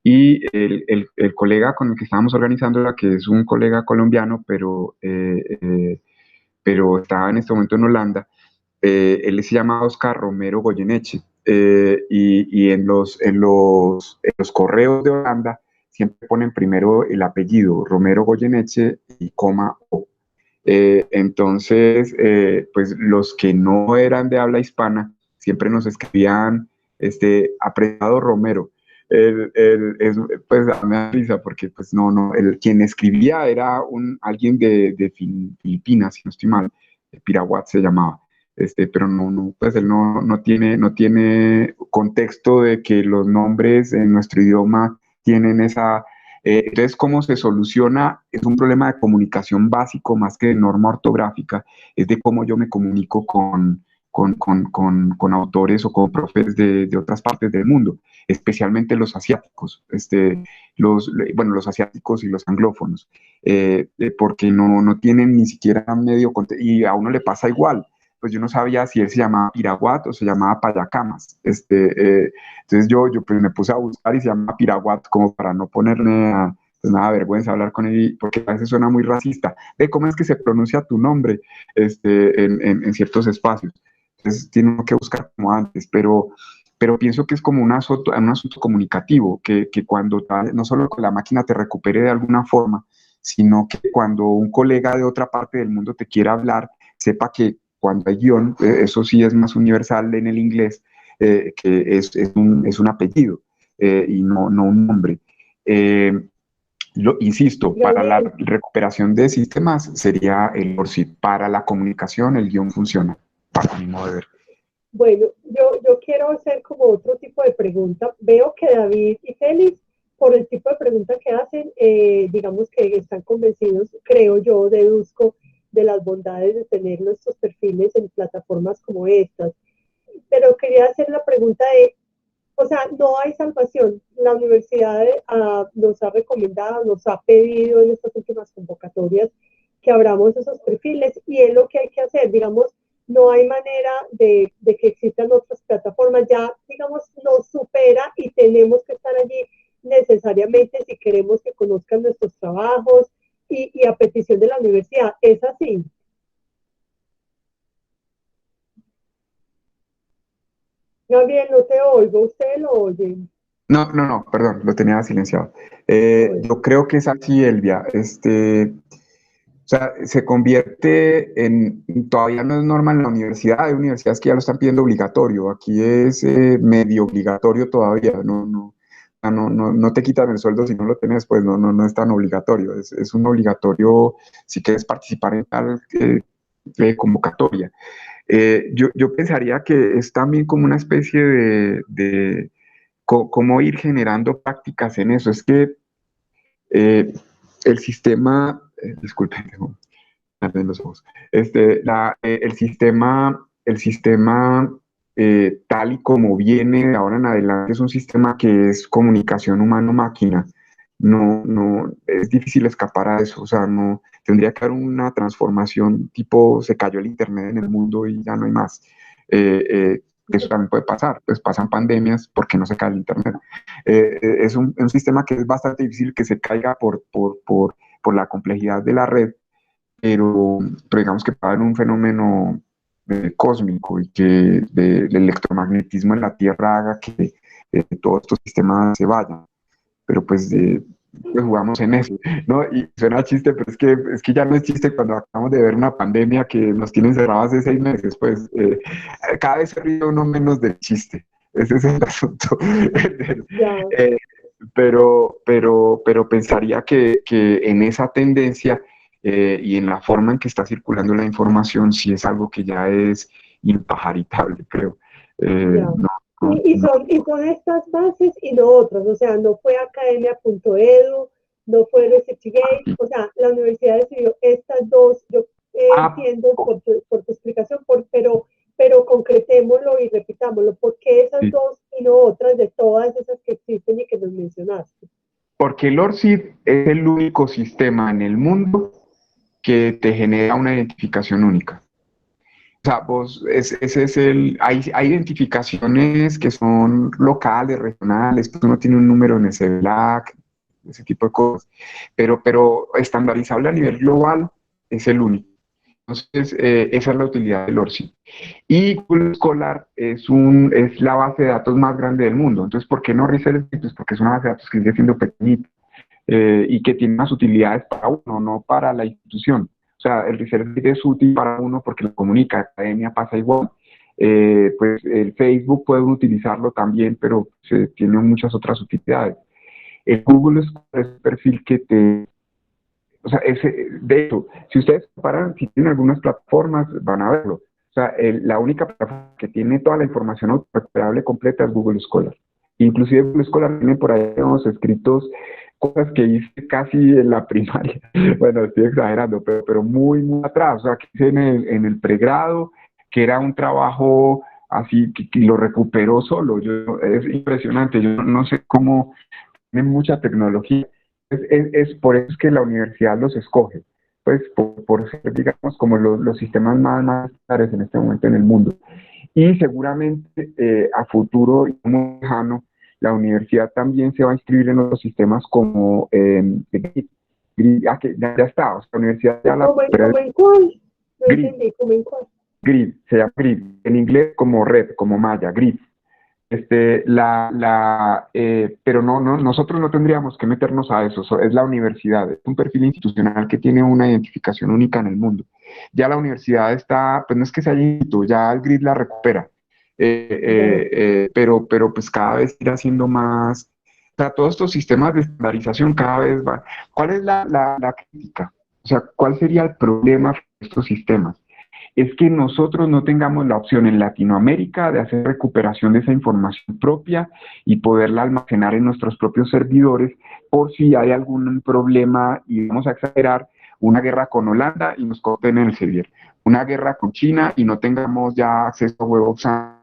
y el colega con el que estábamos organizándola, que es un colega colombiano, pero estaba en este momento en Holanda, él se llama Oscar Romero Goyeneche, y en los correos de Holanda siempre ponen primero el apellido, Romero Goyeneche y coma O. Entonces, pues los que no eran de habla hispana siempre nos escribían Apreciado Romero. Pues me da risa porque pues quien escribía era alguien de Filipinas, si no estoy mal, Piraguat se llamaba. Pero pues él no tiene contexto de que los nombres en nuestro idioma tienen esa. Entonces, ¿cómo se soluciona? Es un problema de comunicación básico más que de norma ortográfica, es de cómo yo me comunico con autores o con profes de otras partes del mundo, especialmente los asiáticos, los asiáticos y los anglófonos, porque no tienen ni siquiera medio contexto, y a uno le pasa igual. Pues yo no sabía si él se llamaba Piraguat o se llamaba Payacamas. Entonces yo pues me puse a buscar y se llama Piraguat como para no ponerme pues nada, vergüenza hablar con él, porque a veces suena muy racista. De cómo es que se pronuncia tu nombre en ciertos espacios. Entonces tiene que buscar como antes, pero pienso que es como un asunto comunicativo, que cuando no solo que la máquina te recupere de alguna forma, sino que cuando un colega de otra parte del mundo te quiera hablar, sepa que cuando hay guión, eso sí es más universal en el inglés, que es un apellido y no un nombre. Insisto, para la recuperación de sistemas sería el ORCID. Para la comunicación, el guión funciona, para mi modo de ver. Bueno, yo quiero hacer como otro tipo de pregunta. Veo que David y Félix, por el tipo de pregunta que hacen, digamos que están convencidos, creo yo, deduzco, de las bondades de tener nuestros perfiles en plataformas como estas. Pero quería hacer la pregunta o sea, no hay salvación. La universidad nos ha recomendado, nos ha pedido en estas últimas convocatorias que abramos esos perfiles, y es lo que hay que hacer. Digamos, no hay manera de que existan otras plataformas. Ya, digamos, nos supera y tenemos que estar allí necesariamente si queremos que conozcan nuestros trabajos y a petición de la universidad. ¿Es así? Gabriel, no te oigo. ¿Usted lo oye? No, perdón, lo tenía silenciado. Yo creo que es así, Elvia. O sea, se convierte todavía no es norma en la universidad, hay universidades que ya lo están pidiendo obligatorio, aquí es medio obligatorio todavía, no te quitan el sueldo si no lo tenés, pues no es tan obligatorio, es un obligatorio si quieres participar en tal convocatoria. Yo pensaría que es también como una especie de cómo ir generando prácticas en eso, es que el sistema, disculpen, en los ojos. El sistema tal y como viene de ahora en adelante es un sistema que es comunicación humano-máquina. No, es difícil escapar a eso. O sea, no, tendría que haber una transformación tipo se cayó el internet en el mundo y ya no hay más. eso también puede pasar, pues pasan pandemias porque no se cae el internet. Es un sistema que es bastante difícil que se caiga por la complejidad de la red, pero digamos que puede haber un fenómeno cósmico y que del electromagnetismo en la Tierra haga que todos estos sistemas se vayan. Pero pues jugamos en eso, ¿no? Y suena chiste, pero es que ya no es chiste cuando acabamos de ver una pandemia que nos tiene encerrados hace 6 meses, pues cada vez se ríe uno menos del chiste. Ese es el asunto. Pero pensaría que en esa tendencia y en la forma en que está circulando la información, sí es algo que ya es impajaritable, creo. Y son estas bases y no otras, o sea, no fue academia.edu, no fue ResearchGate, o sea, la universidad decidió estas dos, yo entiendo por tu explicación, pero concretémoslo y repitámoslo, ¿por qué esas dos y no otras de todas esas que existen y que nos mencionaste? Porque el ORCID es el único sistema en el mundo que te genera una identificación única. O sea, hay identificaciones que son locales, regionales, pues uno tiene un número en el CELAC, ese tipo de cosas, pero estandarizable a nivel global es el único. Entonces, esa es la utilidad del ORCID. Y Google Scholar es la base de datos más grande del mundo. Entonces, ¿por qué no ResearchGate? Pues porque es una base de datos que sigue siendo pequeñita y que tiene unas utilidades para uno, no para la institución. O sea, el ResearchGate es útil para uno porque lo comunica, academia pasa igual. Pues el Facebook puede utilizarlo también, pero tiene muchas otras utilidades. El Google es un perfil que o sea, de hecho, si ustedes comparan, si tienen algunas plataformas, van a verlo. O sea, la única plataforma que tiene toda la información autorrecuperable completa es Google Scholar. Inclusive Google Scholar tiene por ahí unos escritos, cosas que hice casi en la primaria. Bueno, estoy exagerando, pero muy, muy atrás. O sea, que hice en el pregrado, que era un trabajo así, que lo recuperó solo. Es impresionante. Yo no sé cómo tiene mucha tecnología. Es por eso es que la universidad los escoge, pues por ser, digamos, como los sistemas más populares en este momento en el mundo. Y seguramente a futuro y muy lejano, la universidad también se va a inscribir en otros sistemas como GRID. Que ya está, o sea, la universidad ya la... ¿Cómo en cuál? No entendí, ¿cómo en cuál? GRID, se llama GRID, en inglés como red, como malla, GRID. Pero nosotros no tendríamos que meternos a eso, es la universidad, es un perfil institucional que tiene una identificación única en el mundo. Ya la universidad está, pues no es que se haya ido, ya el GRID la recupera, pero pues cada vez irá siendo más, o sea, todos estos sistemas de estandarización cada vez van. ¿Cuál es la crítica? O sea, ¿cuál sería el problema de estos sistemas? Es que nosotros no tengamos la opción en Latinoamérica de hacer recuperación de esa información propia y poderla almacenar en nuestros propios servidores por si hay algún problema, y vamos a exagerar, una guerra con Holanda y nos corten en el servidor, una guerra con China y no tengamos ya acceso a Web of Science,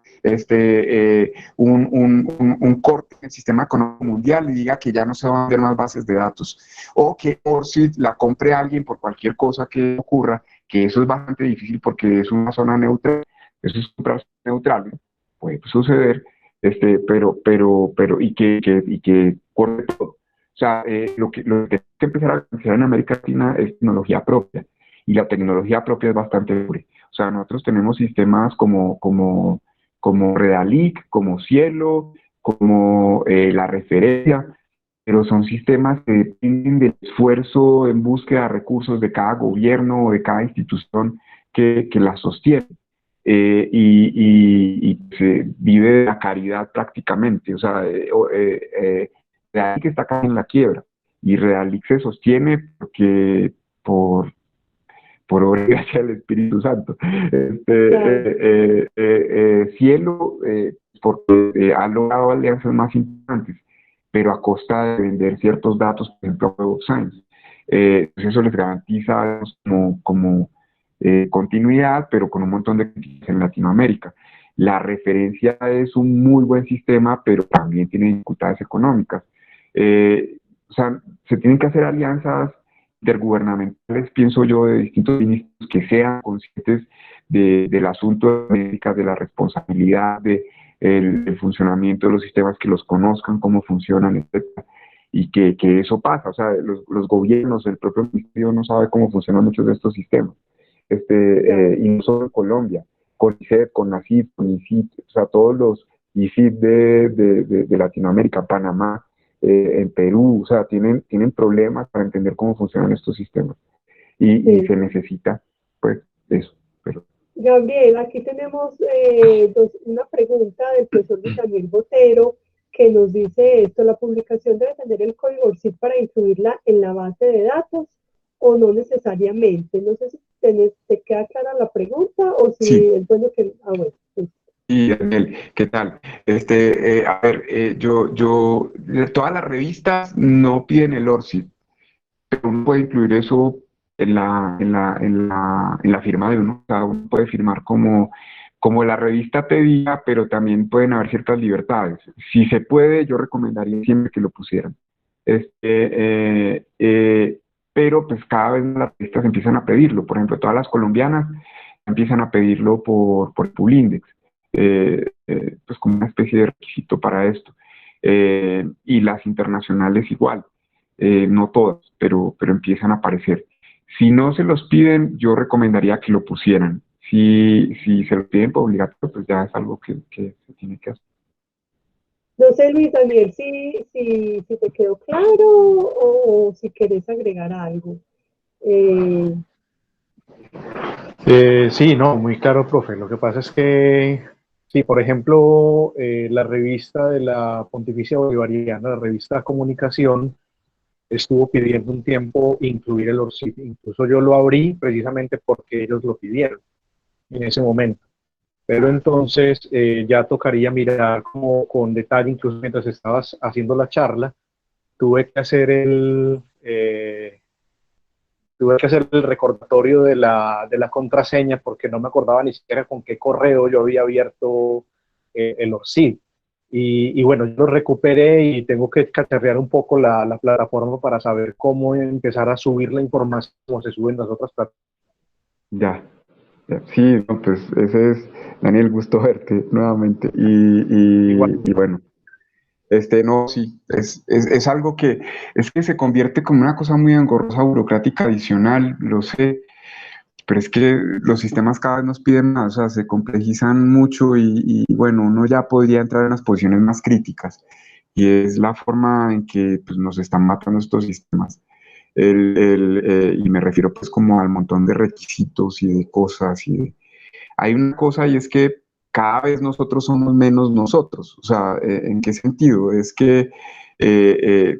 un corte en el sistema económico mundial y diga que ya no se van a vender más bases de datos, o que ORCID la compre alguien por cualquier cosa que ocurra, que eso es bastante difícil porque es una zona neutral, eso es una zona neutral, ¿no? Puede suceder, y que corte todo. O sea, lo que hay que empezar a considerar en América Latina es tecnología propia, y la tecnología propia es bastante libre. O sea, nosotros tenemos sistemas como Redalic, como Cielo, como la referencia, pero son sistemas que dependen del esfuerzo en búsqueda de recursos de cada gobierno o de cada institución que la sostiene. Y se vive de la caridad prácticamente. O sea, Redalic está casi en la quiebra, y Redalic se sostiene por obra y gracia del Espíritu Santo. Cielo, porque ha logrado alianzas más importantes, pero a costa de vender ciertos datos, por ejemplo, a Web of Science. Pues eso les garantiza como continuidad, pero con un montón de críticas en Latinoamérica. La referencia es un muy buen sistema, pero también tiene dificultades económicas. O sea, se tienen que hacer alianzas intergubernamentales, pienso yo, de distintos ministros que sean conscientes del asunto de éticas, de la responsabilidad, el funcionamiento de los sistemas, que los conozcan, cómo funcionan, etcétera, y que eso pasa. O sea, los gobiernos, el propio ministerio no sabe cómo funcionan muchos de estos sistemas. Y no solo en Colombia, con ICET, con NACID, con ICIT, o sea, todos los ICIT de Latinoamérica, Panamá, en Perú, o sea, tienen problemas para entender cómo funcionan estos sistemas. Y se necesita, pues, eso. Pero... Gabriel, aquí tenemos una pregunta del profesor Luis Daniel Botero, que nos dice esto: ¿la publicación debe tener el código ORCID para incluirla en la base de datos o no necesariamente? No sé si te queda clara la pregunta o si sí. es bueno que... bueno. Sí. Y Daniel, ¿qué tal? A ver, todas las revistas no piden el ORCID, pero uno puede incluir eso en la firma de uno. O sea, uno puede firmar como la revista pedía, pero también pueden haber ciertas libertades. Si se puede, yo recomendaría siempre que lo pusieran. Pero pues cada vez las revistas empiezan a pedirlo. Por ejemplo, todas las colombianas empiezan a pedirlo por Pulindex. Pues como una especie de requisito para esto. Y las internacionales igual, no todas, pero empiezan a aparecer. Si no se los piden, yo recomendaría que lo pusieran. Si se lo piden por obligatorio, pues ya es algo que se tiene que hacer. No sé, Luis Daniel, si te quedó claro o si querés agregar algo. Sí, no, muy claro, profe. Lo que pasa es que, sí, por ejemplo, la revista de la Pontificia Bolivariana, la revista Comunicación, estuvo pidiendo un tiempo incluir el ORCID. Incluso yo lo abrí precisamente porque ellos lo pidieron en ese momento. Pero entonces ya tocaría mirar como con detalle, incluso mientras estabas haciendo la charla, tuve que hacer el recordatorio de la contraseña porque no me acordaba ni siquiera con qué correo yo había abierto el ORCID. Y bueno, yo lo recuperé y tengo que catarrear un poco la plataforma para saber cómo empezar a subir la información como se suben las otras plataformas. Ya. Sí, no, pues ese es, Daniel, gusto verte nuevamente. Y bueno, no, sí, es algo que se convierte como una cosa muy engorrosa, burocrática, adicional, lo sé, pero es que los sistemas cada vez nos piden más, o sea, se complejizan mucho y bueno, uno ya podría entrar en las posiciones más críticas, y es la forma en que pues, nos están matando estos sistemas. Y me refiero pues como al montón de requisitos y de cosas. Hay una cosa, y es que cada vez nosotros somos menos nosotros. O sea, ¿en qué sentido? Es que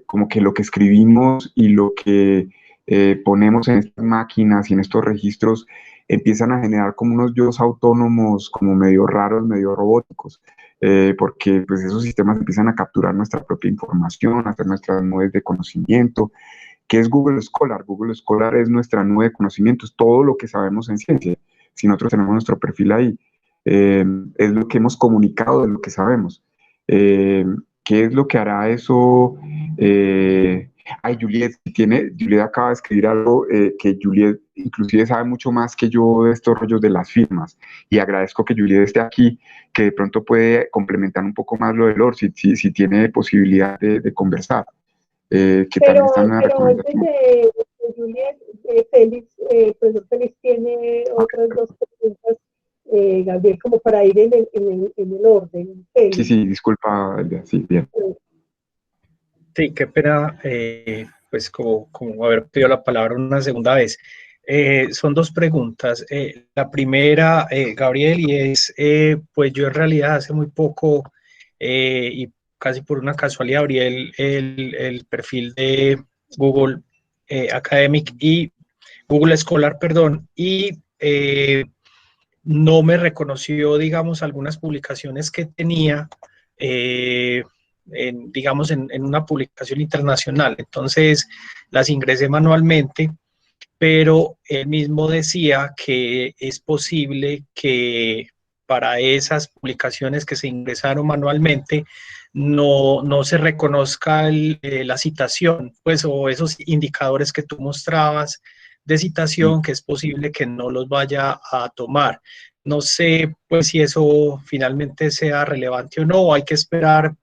como que lo que escribimos y lo que ponemos en estas máquinas y en estos registros empiezan a generar como unos yo's autónomos, como medio raros, medio robóticos. Porque pues esos sistemas empiezan a capturar nuestra propia información, a hacer nuestras nubes de conocimiento. ¿Qué es Google Scholar? Google Scholar es nuestra nube de conocimiento, es todo lo que sabemos en ciencia. Si nosotros tenemos nuestro perfil ahí, es lo que hemos comunicado de lo que sabemos. ¿Qué es lo que hará eso? Juliet acaba de escribir algo que Juliet inclusive sabe mucho más que yo de estos rollos de las firmas, y agradezco que Juliet esté aquí, que de pronto puede complementar un poco más lo del ORCID, si tiene posibilidad de conversar. Pero antes de Juliet, el profesor Félix tiene otras dos preguntas, Gabriel, como para ir en el orden. Félix. Sí, disculpa, sí, bien. Sí, qué pena, pues como haber pedido la palabra una segunda vez. Son dos preguntas. La primera, Gabriel, y es, pues yo en realidad hace muy poco, y casi por una casualidad, abrí el perfil de Google Academic y Google Scholar, perdón, y no me reconoció, digamos, algunas publicaciones que tenía, digamos, en una publicación internacional. Entonces, las ingresé manualmente, pero él mismo decía que es posible que para esas publicaciones que se ingresaron manualmente no se reconozca la citación, pues, o esos indicadores que tú mostrabas de citación que es posible que no los vaya a tomar. No sé pues si eso finalmente sea relevante o no, o hay que esperar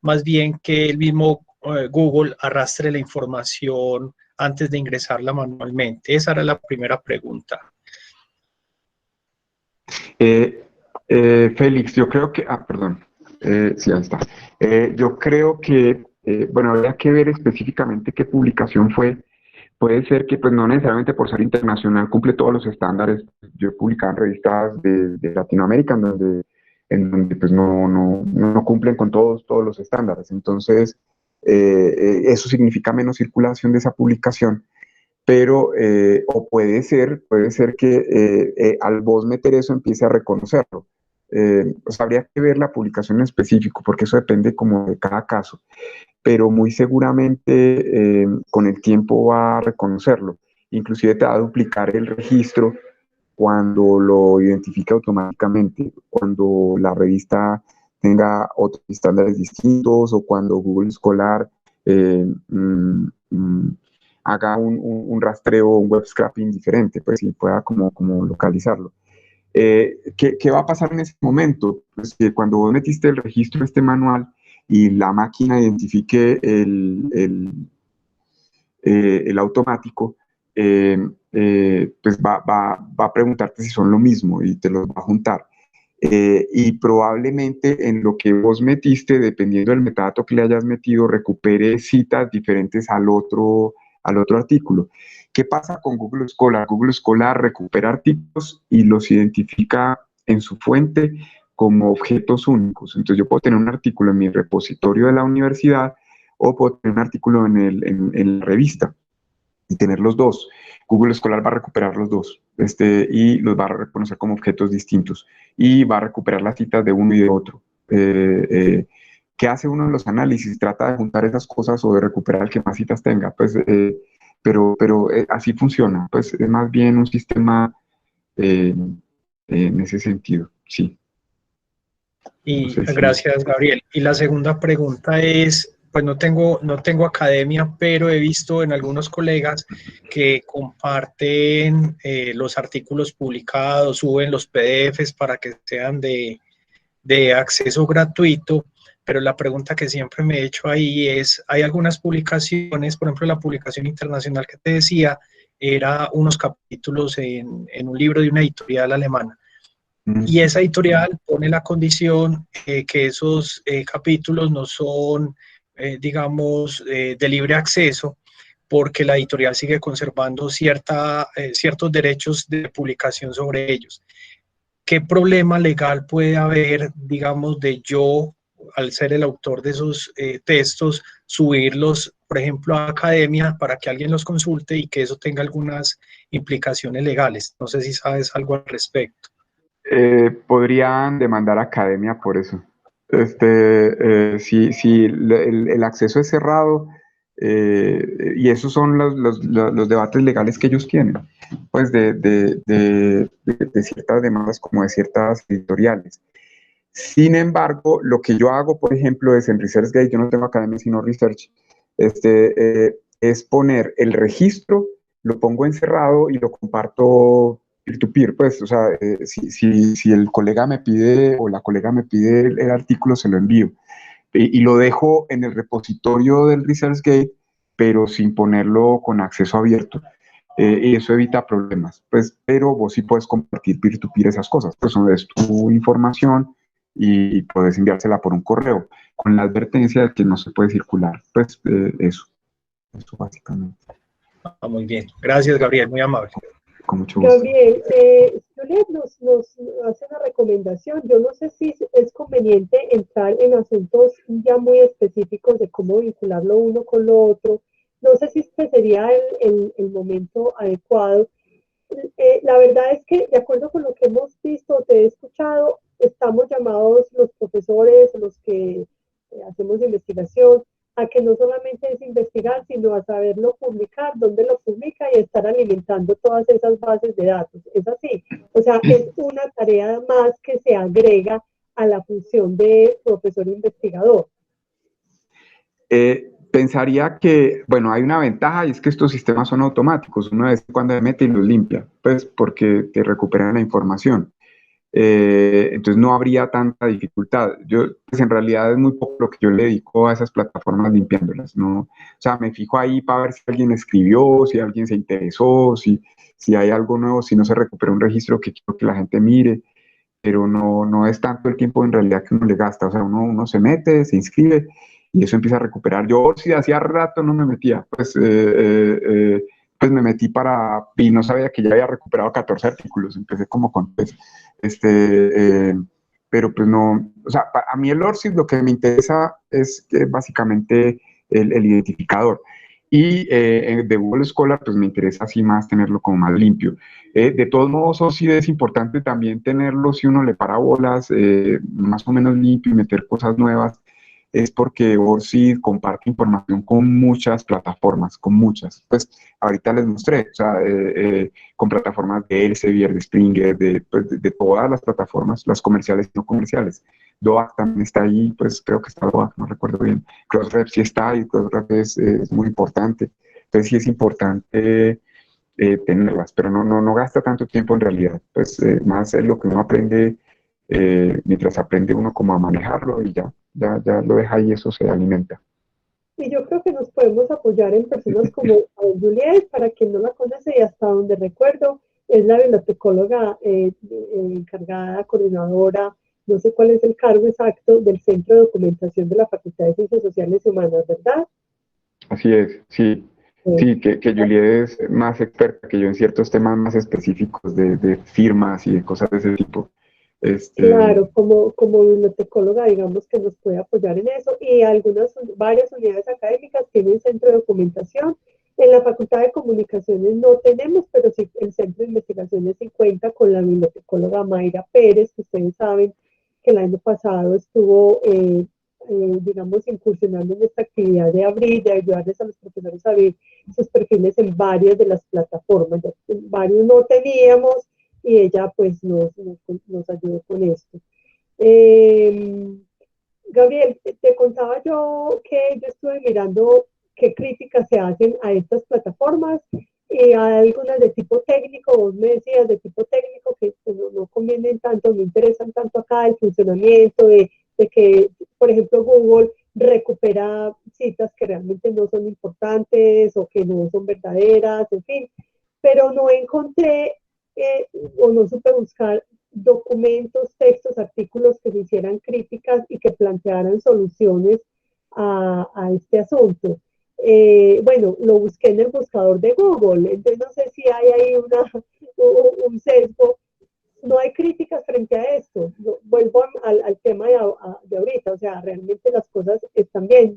más bien que el mismo Google arrastre la información antes de ingresarla manualmente. Esa era la primera pregunta. Félix, yo creo que, perdón, sí, ahí está. Yo creo que, bueno, habría que ver específicamente qué publicación fue. Puede ser que, pues, no necesariamente por ser internacional cumple todos los estándares. Yo he publicado en revistas de Latinoamérica en donde pues, no cumplen con todos los estándares. Entonces, eso significa menos circulación de esa publicación. Pero, o puede ser que al vos meter eso empiece a reconocerlo. Pues habría que ver la publicación en específico, porque eso depende como de cada caso, pero muy seguramente con el tiempo va a reconocerlo. Inclusive te va a duplicar el registro cuando lo identifique automáticamente, cuando la revista tenga otros estándares distintos o cuando Google Scholar haga un rastreo, un web scraping diferente, pues sí pueda como localizarlo. ¿Qué va a pasar en ese momento? Pues que cuando vos metiste el registro este manual y la máquina identifique el automático, pues va a preguntarte si son lo mismo y te los va a juntar. Y probablemente en lo que vos metiste, dependiendo del metadato que le hayas metido, recupere citas diferentes al otro artículo. ¿Qué pasa con Google Scholar? Google Scholar recupera artículos y los identifica en su fuente como objetos únicos. Entonces yo puedo tener un artículo en mi repositorio de la universidad o puedo tener un artículo en la revista y tener los dos. Google Scholar va a recuperar los dos y los va a reconocer como objetos distintos y va a recuperar las citas de uno y de otro. ¿Qué hace uno en los análisis? Trata de juntar esas cosas o de recuperar el que más citas tenga. Pues, pero así funciona. Pues es más bien un sistema en ese sentido, sí. Y No sé si... gracias, Gabriel. Y la segunda pregunta es, pues no tengo academia, pero he visto en algunos colegas que comparten los artículos publicados, suben los PDFs para que sean de acceso gratuito, pero la pregunta que siempre me he hecho ahí es, hay algunas publicaciones, por ejemplo, la publicación internacional que te decía, era unos capítulos en un libro de una editorial alemana. Y esa editorial pone la condición que esos capítulos no son, digamos, de libre acceso, porque la editorial sigue conservando ciertos derechos de publicación sobre ellos. ¿Qué problema legal puede haber, digamos, de yo, al ser el autor de esos textos, subirlos, por ejemplo, a academia para que alguien los consulte y que eso tenga algunas implicaciones legales? No sé si sabes algo al respecto. Podrían demandar a academia por eso. Si el acceso es cerrado, y esos son los debates legales que ellos tienen, pues de ciertas demandas como de ciertas editoriales. Sin embargo, lo que yo hago, por ejemplo, es en ResearchGate, yo no tengo academia sino Research, es poner el registro, lo pongo encerrado y lo comparto peer-to-peer, pues, o sea, si el colega me pide o la colega me pide el artículo, se lo envío. Y lo dejo en el repositorio del ResearchGate, pero sin ponerlo con acceso abierto. Y eso evita problemas, pues, pero vos sí puedes compartir peer-to-peer esas cosas, pues, es tu información y puedes enviársela por un correo, con la advertencia de que no se puede circular, pues, eso básicamente. Muy bien, gracias Gabriel, muy amable. Con mucho gusto. Gabriel, Juliet nos hace una recomendación. Yo no sé si es conveniente entrar en asuntos ya muy específicos de cómo vincularlo uno con lo otro. No sé si este sería el momento adecuado. La verdad es que, de acuerdo con lo que hemos visto, te he escuchado, estamos llamados los profesores, los que hacemos investigación, a que no solamente es investigar, sino a saberlo publicar, dónde lo publica y estar alimentando todas esas bases de datos. Es así. O sea, es una tarea más que se agrega a la función de profesor investigador. pensaría que, bueno, hay una ventaja y es que estos sistemas son automáticos. Uno de vez en cuando se mete y los limpia, pues porque te recuperan la información. Entonces no habría tanta dificultad. Yo, pues en realidad es muy poco lo que yo le dedico a esas plataformas limpiándolas, ¿no? O sea, me fijo ahí para ver si alguien escribió, si alguien se interesó, si hay algo nuevo, si no se recupera un registro que quiero que la gente mire, pero no es tanto el tiempo en realidad que uno le gasta. O sea, uno se mete, se inscribe y eso empieza a recuperar. Yo si hacía rato no me metía, pues me metí y no sabía que ya había recuperado 14 artículos, empecé como con 3. Pero pues no, o sea, a mí el ORCID lo que me interesa es básicamente el identificador. Y de Google Scholar, pues me interesa así más tenerlo como más limpio. De todos modos, ORCID es importante también tenerlo si uno le para bolas, más o menos limpio y meter cosas nuevas, es porque ORCID comparte información con muchas plataformas, con muchas. Pues ahorita les mostré, o sea, con plataformas de Elsevier, de Springer, de todas las plataformas, las comerciales y no comerciales. DOAC también está ahí, pues creo que está DOAC, no recuerdo bien. Crossref sí está y Crossref es muy importante. Entonces sí es importante tenerlas, pero no gasta tanto tiempo en realidad. Pues más es lo que uno aprende, mientras aprende uno como a manejarlo y ya lo deja ahí, eso se alimenta. Y yo creo que nos podemos apoyar en personas como Juliet, para quien no la conoce, y hasta donde recuerdo, es la bibliotecóloga encargada, coordinadora, no sé cuál es el cargo exacto, del Centro de Documentación de la Facultad de Ciencias Sociales y Humanas, ¿verdad? Así es, sí. Sí, que Juliet es más experta que yo en ciertos temas más específicos de firmas y de cosas de ese tipo. Claro, como bibliotecóloga, digamos que nos puede apoyar en eso, y varias unidades académicas tienen centro de documentación. En la Facultad de Comunicaciones no tenemos, pero sí el Centro de Investigaciones sí cuenta con la bibliotecóloga Mayra Pérez, que ustedes saben que el año pasado estuvo, digamos, incursionando en esta actividad de abrir, de ayudarles a los profesores a abrir sus perfiles en varias de las plataformas. En varios no teníamos, y ella pues nos ayudó con esto. Gabriel, te contaba yo que yo estuve mirando qué críticas se hacen a estas plataformas, y hay algunas de tipo técnico, vos me decías de tipo técnico que no convienen tanto, no interesan tanto acá el funcionamiento, de que, por ejemplo, Google recupera citas que realmente no son importantes o que no son verdaderas, en fin, pero no encontré o no supe buscar documentos, textos, artículos que se hicieran críticas y que plantearan soluciones a este asunto. Bueno, lo busqué en el buscador de Google, entonces no sé si hay ahí un sesgo. No hay críticas frente a esto. Vuelvo al tema de ahorita, o sea, realmente las cosas están bien.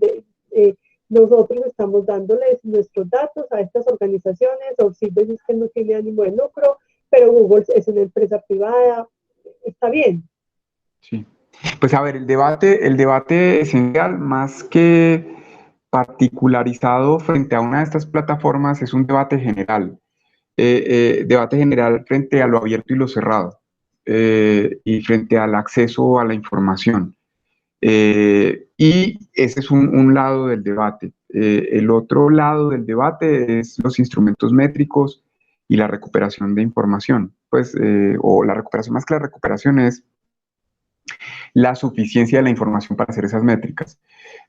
Nosotros estamos dándoles nuestros datos a estas organizaciones, o si ves que no tiene ánimo de lucro, pero Google es una empresa privada, está bien. Sí. Pues a ver, el debate esencial, más que particularizado frente a una de estas plataformas, es un debate general. Debate general frente a lo abierto y lo cerrado, y frente al acceso a la información. Y ese es un lado del debate. El otro lado del debate es los instrumentos métricos y la recuperación de información. Pues, o la recuperación, más que la recuperación, es la suficiencia de la información para hacer esas métricas.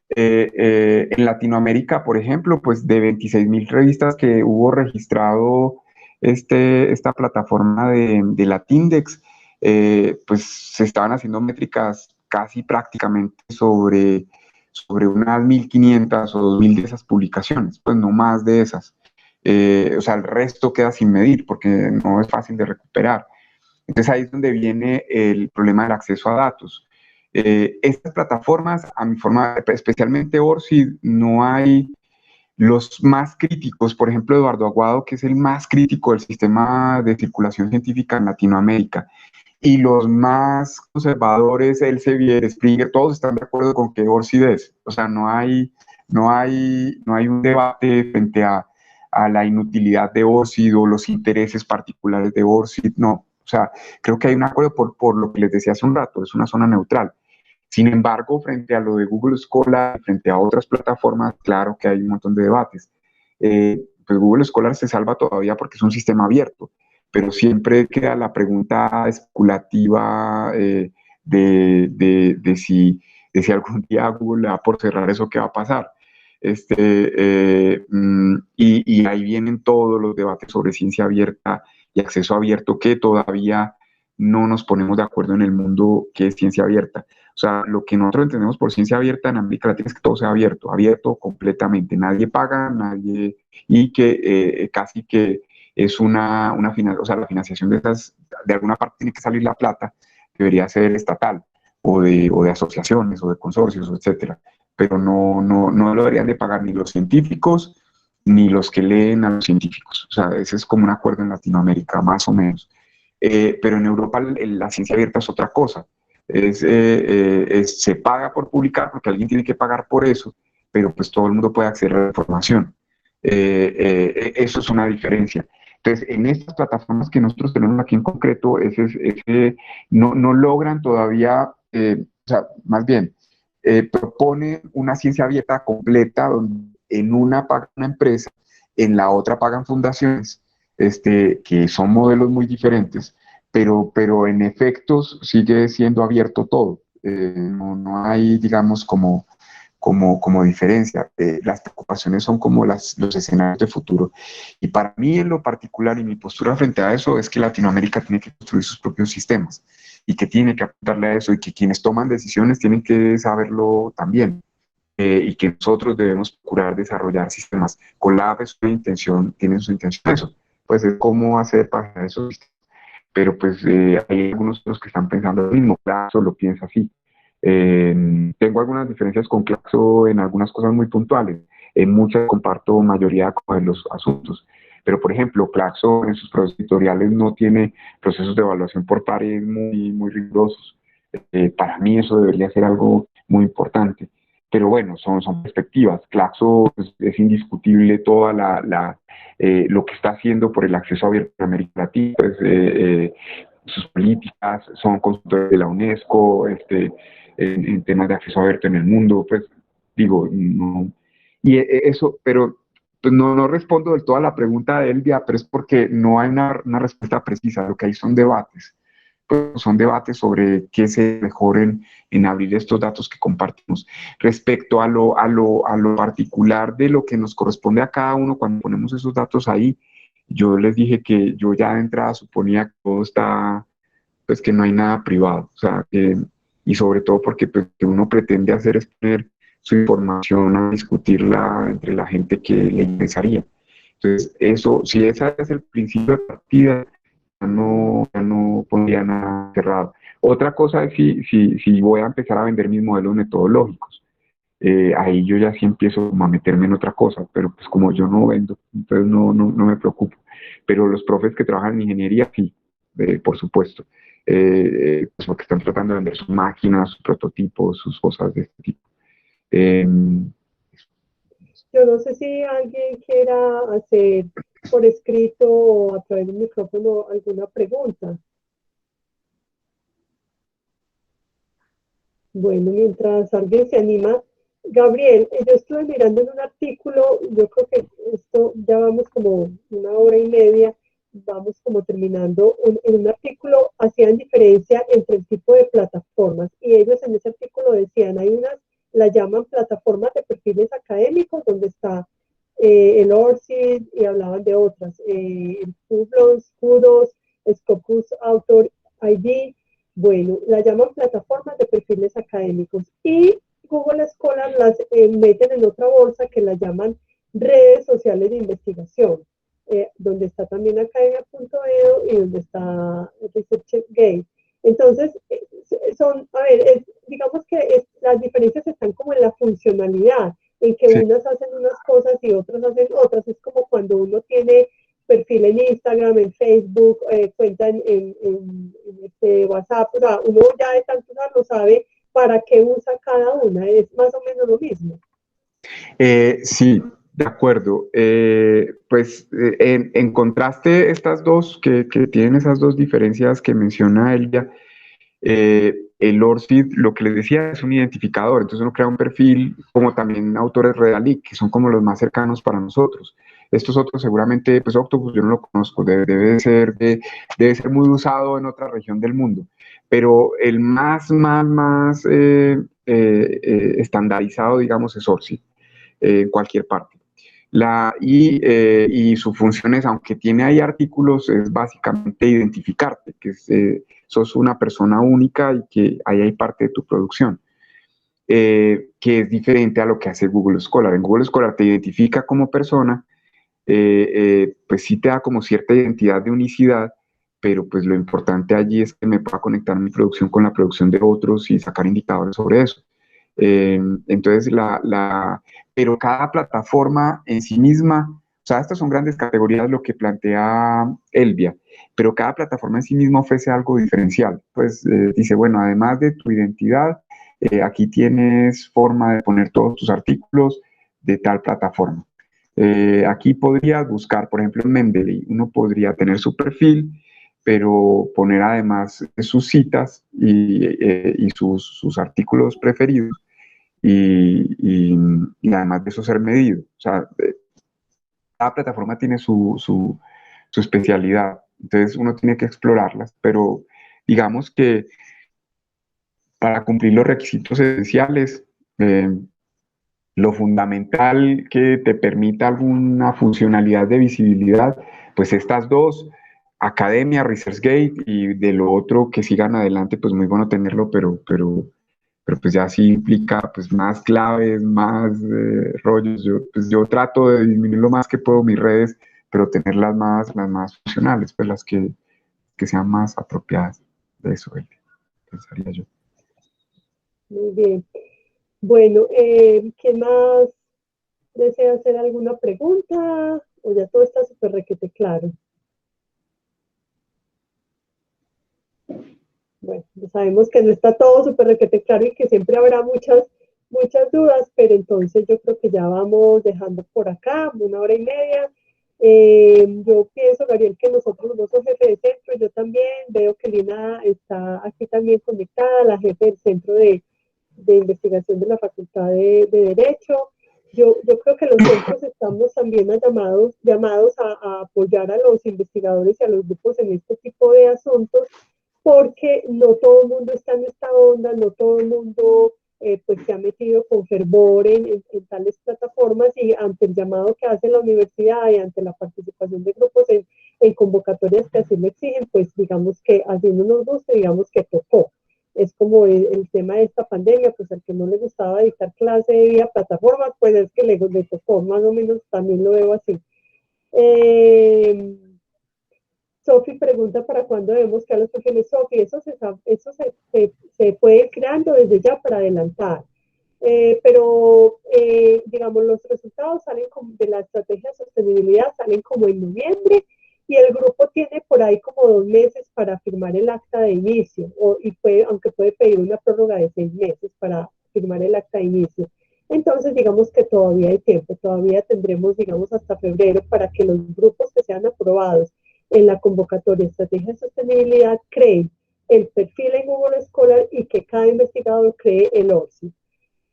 En Latinoamérica, por ejemplo, pues de 26.000 revistas que hubo registrado esta plataforma de Latindex, pues se estaban haciendo métricas casi prácticamente sobre unas 1.500 o 2.000 de esas publicaciones, pues no más de esas. O sea, el resto queda sin medir porque no es fácil de recuperar. Entonces ahí es donde viene el problema del acceso a datos. Estas plataformas, a mi forma, especialmente ORCID, no hay los más críticos, por ejemplo, Eduardo Aguado, que es el más crítico del sistema de circulación científica en Latinoamérica, y los más conservadores, Elsevier, Springer, todos están de acuerdo con que ORCID es. O sea, no hay un debate frente a la inutilidad de ORCID o los intereses particulares de ORCID, no. O sea, creo que hay un acuerdo por lo que les decía hace un rato, es una zona neutral. Sin embargo, frente a lo de Google Scholar, frente a otras plataformas, claro que hay un montón de debates. Pues Google Scholar se salva todavía porque es un sistema abierto, pero siempre queda la pregunta especulativa de si algún día Google le da por cerrar eso, ¿qué va a pasar? Y ahí vienen todos los debates sobre ciencia abierta y acceso abierto, que todavía no nos ponemos de acuerdo en el mundo que es ciencia abierta. O sea, lo que nosotros entendemos por ciencia abierta en América Latina es que todo sea abierto, abierto completamente. Nadie paga, nadie, y que casi que es o sea, la financiación de esas, de alguna parte tiene que salir la plata, debería ser estatal, o de asociaciones, o de consorcios, etcétera. Pero no lo deberían de pagar ni los científicos, ni los que leen a los científicos. O sea, ese es como un acuerdo en Latinoamérica, más o menos. Pero en Europa la ciencia abierta es otra cosa. Se paga por publicar porque alguien tiene que pagar por eso, pero pues todo el mundo puede acceder a la información. Eso es una diferencia. Entonces, en estas plataformas que nosotros tenemos aquí en concreto, no logran todavía, o sea, más bien, propone una ciencia abierta completa, donde en una paga una empresa, en la otra pagan fundaciones, que son modelos muy diferentes, pero en efectos sigue siendo abierto todo. No hay, digamos, como diferencia. Las preocupaciones son como los escenarios de futuro. Y para mí, en lo particular, y mi postura frente a eso, es que Latinoamérica tiene que construir sus propios sistemas y que tiene que apuntarle a eso, y que quienes toman decisiones tienen que saberlo también. Y que nosotros debemos procurar desarrollar sistemas. Colab es una intención, tiene su intención eso, pues es cómo hacer para eso. Pero pues hay algunos otros que están pensando lo mismo. Claxo lo piensa así. Tengo algunas diferencias con Claxo en algunas cosas muy puntuales. En muchas comparto mayoría de los asuntos. Pero, por ejemplo, Claxo en sus procesos editoriales no tiene procesos de evaluación por pares muy rigurosos. Para mí eso debería ser algo muy importante. Pero bueno, son perspectivas. Claxo es indiscutible toda lo que está haciendo por el acceso abierto en América Latina. Pues, sus políticas son consultores de la UNESCO, en temas de acceso abierto en el mundo, pues digo, no. Y eso, pero pues no respondo del todo a la pregunta de Elvia, pero es porque no hay una respuesta precisa. Lo que hay son debates. Pues son debates sobre qué se mejor en abrir estos datos que compartimos. Respecto a lo particular de lo que nos corresponde a cada uno cuando ponemos esos datos ahí, yo les dije que yo ya de entrada suponía que todo está, pues que no hay nada privado, o sea, y sobre todo porque pues, que uno pretende hacer es poner su información a discutirla entre la gente que le interesaría. Entonces, eso, si ese es el principio de partida, ya no pondría nada cerrado. Otra cosa es si voy a empezar a vender mis modelos metodológicos. Ahí yo ya sí empiezo a meterme en otra cosa, pero pues como yo no vendo, entonces no me preocupo. Pero los profes que trabajan en ingeniería, sí, por supuesto. Pues porque están tratando de vender sus máquinas, sus prototipos, sus cosas de este tipo. Yo no sé si alguien quiera hacer por escrito o a través del micrófono alguna pregunta. Bueno, mientras alguien se anima, Gabriel, yo estuve mirando en un artículo, yo creo que esto ya vamos como 1 hora y media, vamos como terminando, en un artículo hacían diferencia entre el tipo de plataformas y ellos en ese artículo decían, hay unas, la llaman plataformas de perfiles académicos, donde está el ORCID y hablaban de otras, el Publons, Kudos, Scopus Author ID, bueno, la llaman plataformas de perfiles académicos y Google Scholar las meten en otra bolsa que la llaman redes sociales de investigación, donde está también academia.edu y donde está ResearchGate. Entonces, digamos que las diferencias están como en la funcionalidad, en que sí, unas hacen unas cosas y otras hacen otras. Es como cuando uno tiene perfil en Instagram, en Facebook, cuenta en WhatsApp, o sea, uno ya de tanto usarlo sabe para qué usa cada una, es más o menos lo mismo. Sí, de acuerdo. Pues en contraste estas dos, que tienen esas dos diferencias que menciona Elvia, el ORCID, lo que les decía, es un identificador, entonces uno crea un perfil, como también autores Redalic, que son como los más cercanos para nosotros. Estos otros seguramente, pues Octopus yo no lo conozco, debe ser muy usado en otra región del mundo, pero el más estandarizado, digamos, es ORCID, en cualquier parte. Y su función es, aunque tiene ahí artículos, es básicamente identificarte, que sos una persona única y que ahí hay parte de tu producción, que es diferente a lo que hace Google Scholar. En Google Scholar te identifica como persona, pues sí te da como cierta identidad de unicidad, pero pues lo importante allí es que me pueda conectar mi producción con la producción de otros y sacar indicadores sobre eso. Entonces, pero cada plataforma en sí misma, o sea, estas son grandes categorías lo que plantea Elvia, pero cada plataforma en sí misma ofrece algo diferencial. Pues dice, bueno, además de tu identidad, aquí tienes forma de poner todos tus artículos de tal plataforma. Aquí podrías buscar, por ejemplo, en Mendeley, uno podría tener su perfil, pero poner además sus citas y sus artículos preferidos y además de eso ser medido. O sea, cada plataforma tiene su especialidad, entonces uno tiene que explorarlas, pero digamos que para cumplir los requisitos esenciales, lo fundamental que te permita alguna funcionalidad de visibilidad, pues estas dos, academia, ResearchGate, y de lo otro que sigan adelante, pues muy bueno tenerlo, pero pues ya sí implica pues más claves, más rollos. Yo trato de disminuir lo más que puedo mis redes, pero tener las más funcionales, pues que sean más apropiadas de eso, pensaría yo. Muy bien. Bueno, ¿quién más desea hacer alguna pregunta? O ya todo está súper requete claro. Bueno, sabemos que no está todo súper requete claro y que siempre habrá muchas dudas, pero entonces yo creo que ya vamos dejando por acá 1 hora y media. Yo pienso, Gabriel, que nosotros no somos jefe de centro, yo también veo que Lina está aquí también conectada, la jefe del centro de investigación de la Facultad de Derecho. Yo creo que los centros estamos también llamados a apoyar a los investigadores y a los grupos en este tipo de asuntos, porque no todo el mundo está en esta onda, no todo el mundo pues se ha metido con fervor en tales plataformas, y ante el llamado que hace la universidad y ante la participación de grupos en convocatorias que así lo exigen, pues digamos que así no nos gusta, digamos que tocó. Es como el tema de esta pandemia, pues al que no le gustaba dictar clase vía plataforma, pues es que le tocó, más o menos también lo veo así. Sofi pregunta para cuándo debemos crear los perfiles. Sofi, eso se puede ir creando desde ya para adelantar. Pero, digamos, los resultados salen de la estrategia de sostenibilidad, salen como en noviembre, y el grupo tiene por ahí como 2 meses para firmar el acta de inicio, aunque puede pedir una prórroga de 6 meses para firmar el acta de inicio. Entonces, digamos que todavía hay tiempo, todavía tendremos, digamos, hasta febrero para que los grupos que sean aprobados en la convocatoria Estrategia de Sostenibilidad creen el perfil en Google Scholar y que cada investigador cree el ORCID.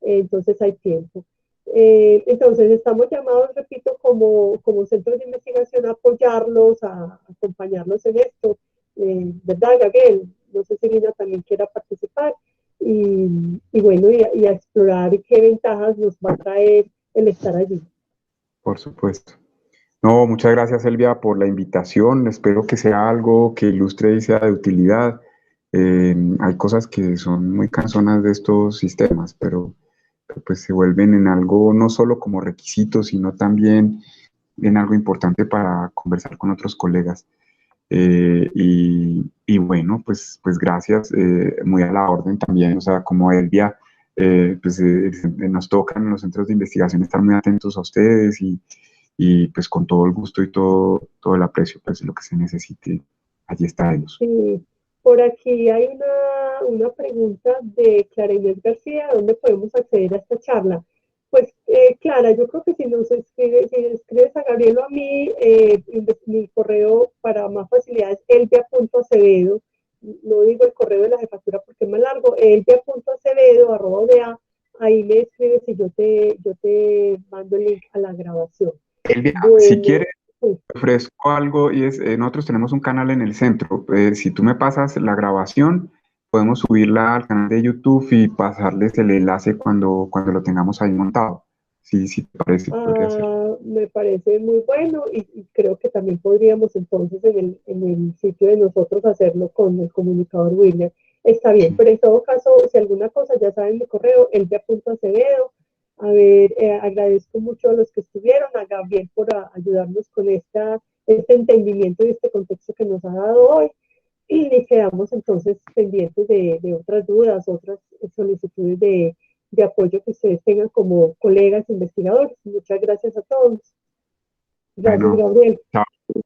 Entonces hay tiempo. Entonces estamos llamados, repito, como centros de investigación a apoyarlos, a acompañarlos en esto. ¿Verdad, Gabriel? No sé si Lina también quiera participar. Y bueno, y a explorar qué ventajas nos va a traer el estar allí. Por supuesto. No, muchas gracias, Elvia, por la invitación. Espero que sea algo que ilustre y sea de utilidad. Hay cosas que son muy cansonas de estos sistemas, pero pues se vuelven en algo no solo como requisitos, sino también en algo importante para conversar con otros colegas. Y bueno, pues gracias, muy a la orden también, o sea, como Elvia, nos tocan en los centros de investigación estar muy atentos a ustedes y pues con todo el gusto y todo el aprecio, pues lo que se necesite, allí estaremos. Sí, por aquí hay una pregunta de Clara Inés García: ¿dónde podemos acceder a esta charla? Pues Clara, yo creo que si escribes a Gabriel o a mí, mi correo para más facilidad es elvia.acevedo, no digo el correo de la jefatura porque más largo, elvia.acevedo@odea, ahí me escribes y yo te mando el link a la grabación. Elvia, Bueno, si quieres, sí. te ofrezco algo y es, nosotros tenemos un canal en el centro. Si tú me pasas la grabación, podemos subirla al canal de YouTube y pasarles el enlace cuando lo tengamos ahí montado. Si te parece, podría ser. Me parece muy bueno y creo que también podríamos entonces en el sitio de nosotros hacerlo con el comunicador William. Está bien, pero en todo caso, si alguna cosa, ya saben mi correo, elvia.acevedo. A ver, agradezco mucho a los que estuvieron, a Gabriel por ayudarnos con este entendimiento y este contexto que nos ha dado hoy. Y quedamos entonces pendientes de otras dudas, otras solicitudes de apoyo que ustedes tengan como colegas investigadores. Muchas gracias a todos. Gracias, Bueno, Gabriel. chao.